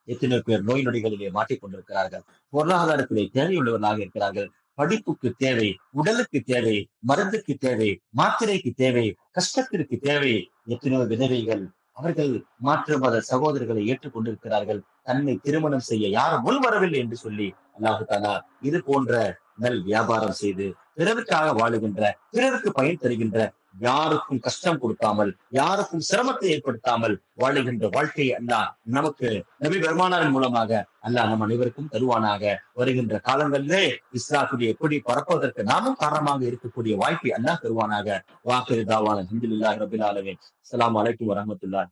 [SPEAKER 1] எத்தனை பேர் நோய் நொடிகளிலே மாட்டிக் கொண்டிருக்கிறார்கள், பொருளாதாரத்திலே தேவையுள்ளவர்களாக இருக்கிறார்கள், படிப்புக்கு தேவை, உடலுக்கு தேவை, மருந்துக்கு தேவை, மாத்திரைக்கு தேவை, கஷ்டத்திற்கு தேவை. எத்தனையோ விதவைகள் அவர்கள் மாற்று மத சகோதரர்களை ஏற்றுக்கொண்டிருக்கிறார்கள். தன்னை திருமணம் செய்ய யாரும் முன் வரவில்லை என்று சொல்லி அல்லாஹு தஆலா இது போன்ற நல் வியாபாரம் செய்து பிறருக்காக வாழுகின்ற, பிறருக்கு பயன் தருகின்ற, யாருக்கும் கஷ்டம் கொடுக்காமல், யாருக்கும் சிரமத்தை ஏற்படுத்தாமல் வாழுகின்ற வாழ்க்கையை அல்லாஹ் நமக்கு நபி பெருமானாரின் மூலமாக அல்லாஹ் நம் அனைவருக்கும் தருவானாக. வருகின்ற காலங்களிலே இஸ்லாத்துடைய கொடி பரப்புவதற்கு நாமும் காரணமாக இருக்கக்கூடிய வாய்ப்பை அல்லாஹ் தருவானாக. வாக்கிரு தாவான அல்ஹம்துலில்லாஹி ரப்பில் ஆலமீன். அஸ்ஸலாமு அலைக்கும் வரஹ்மத்துல்லாஹி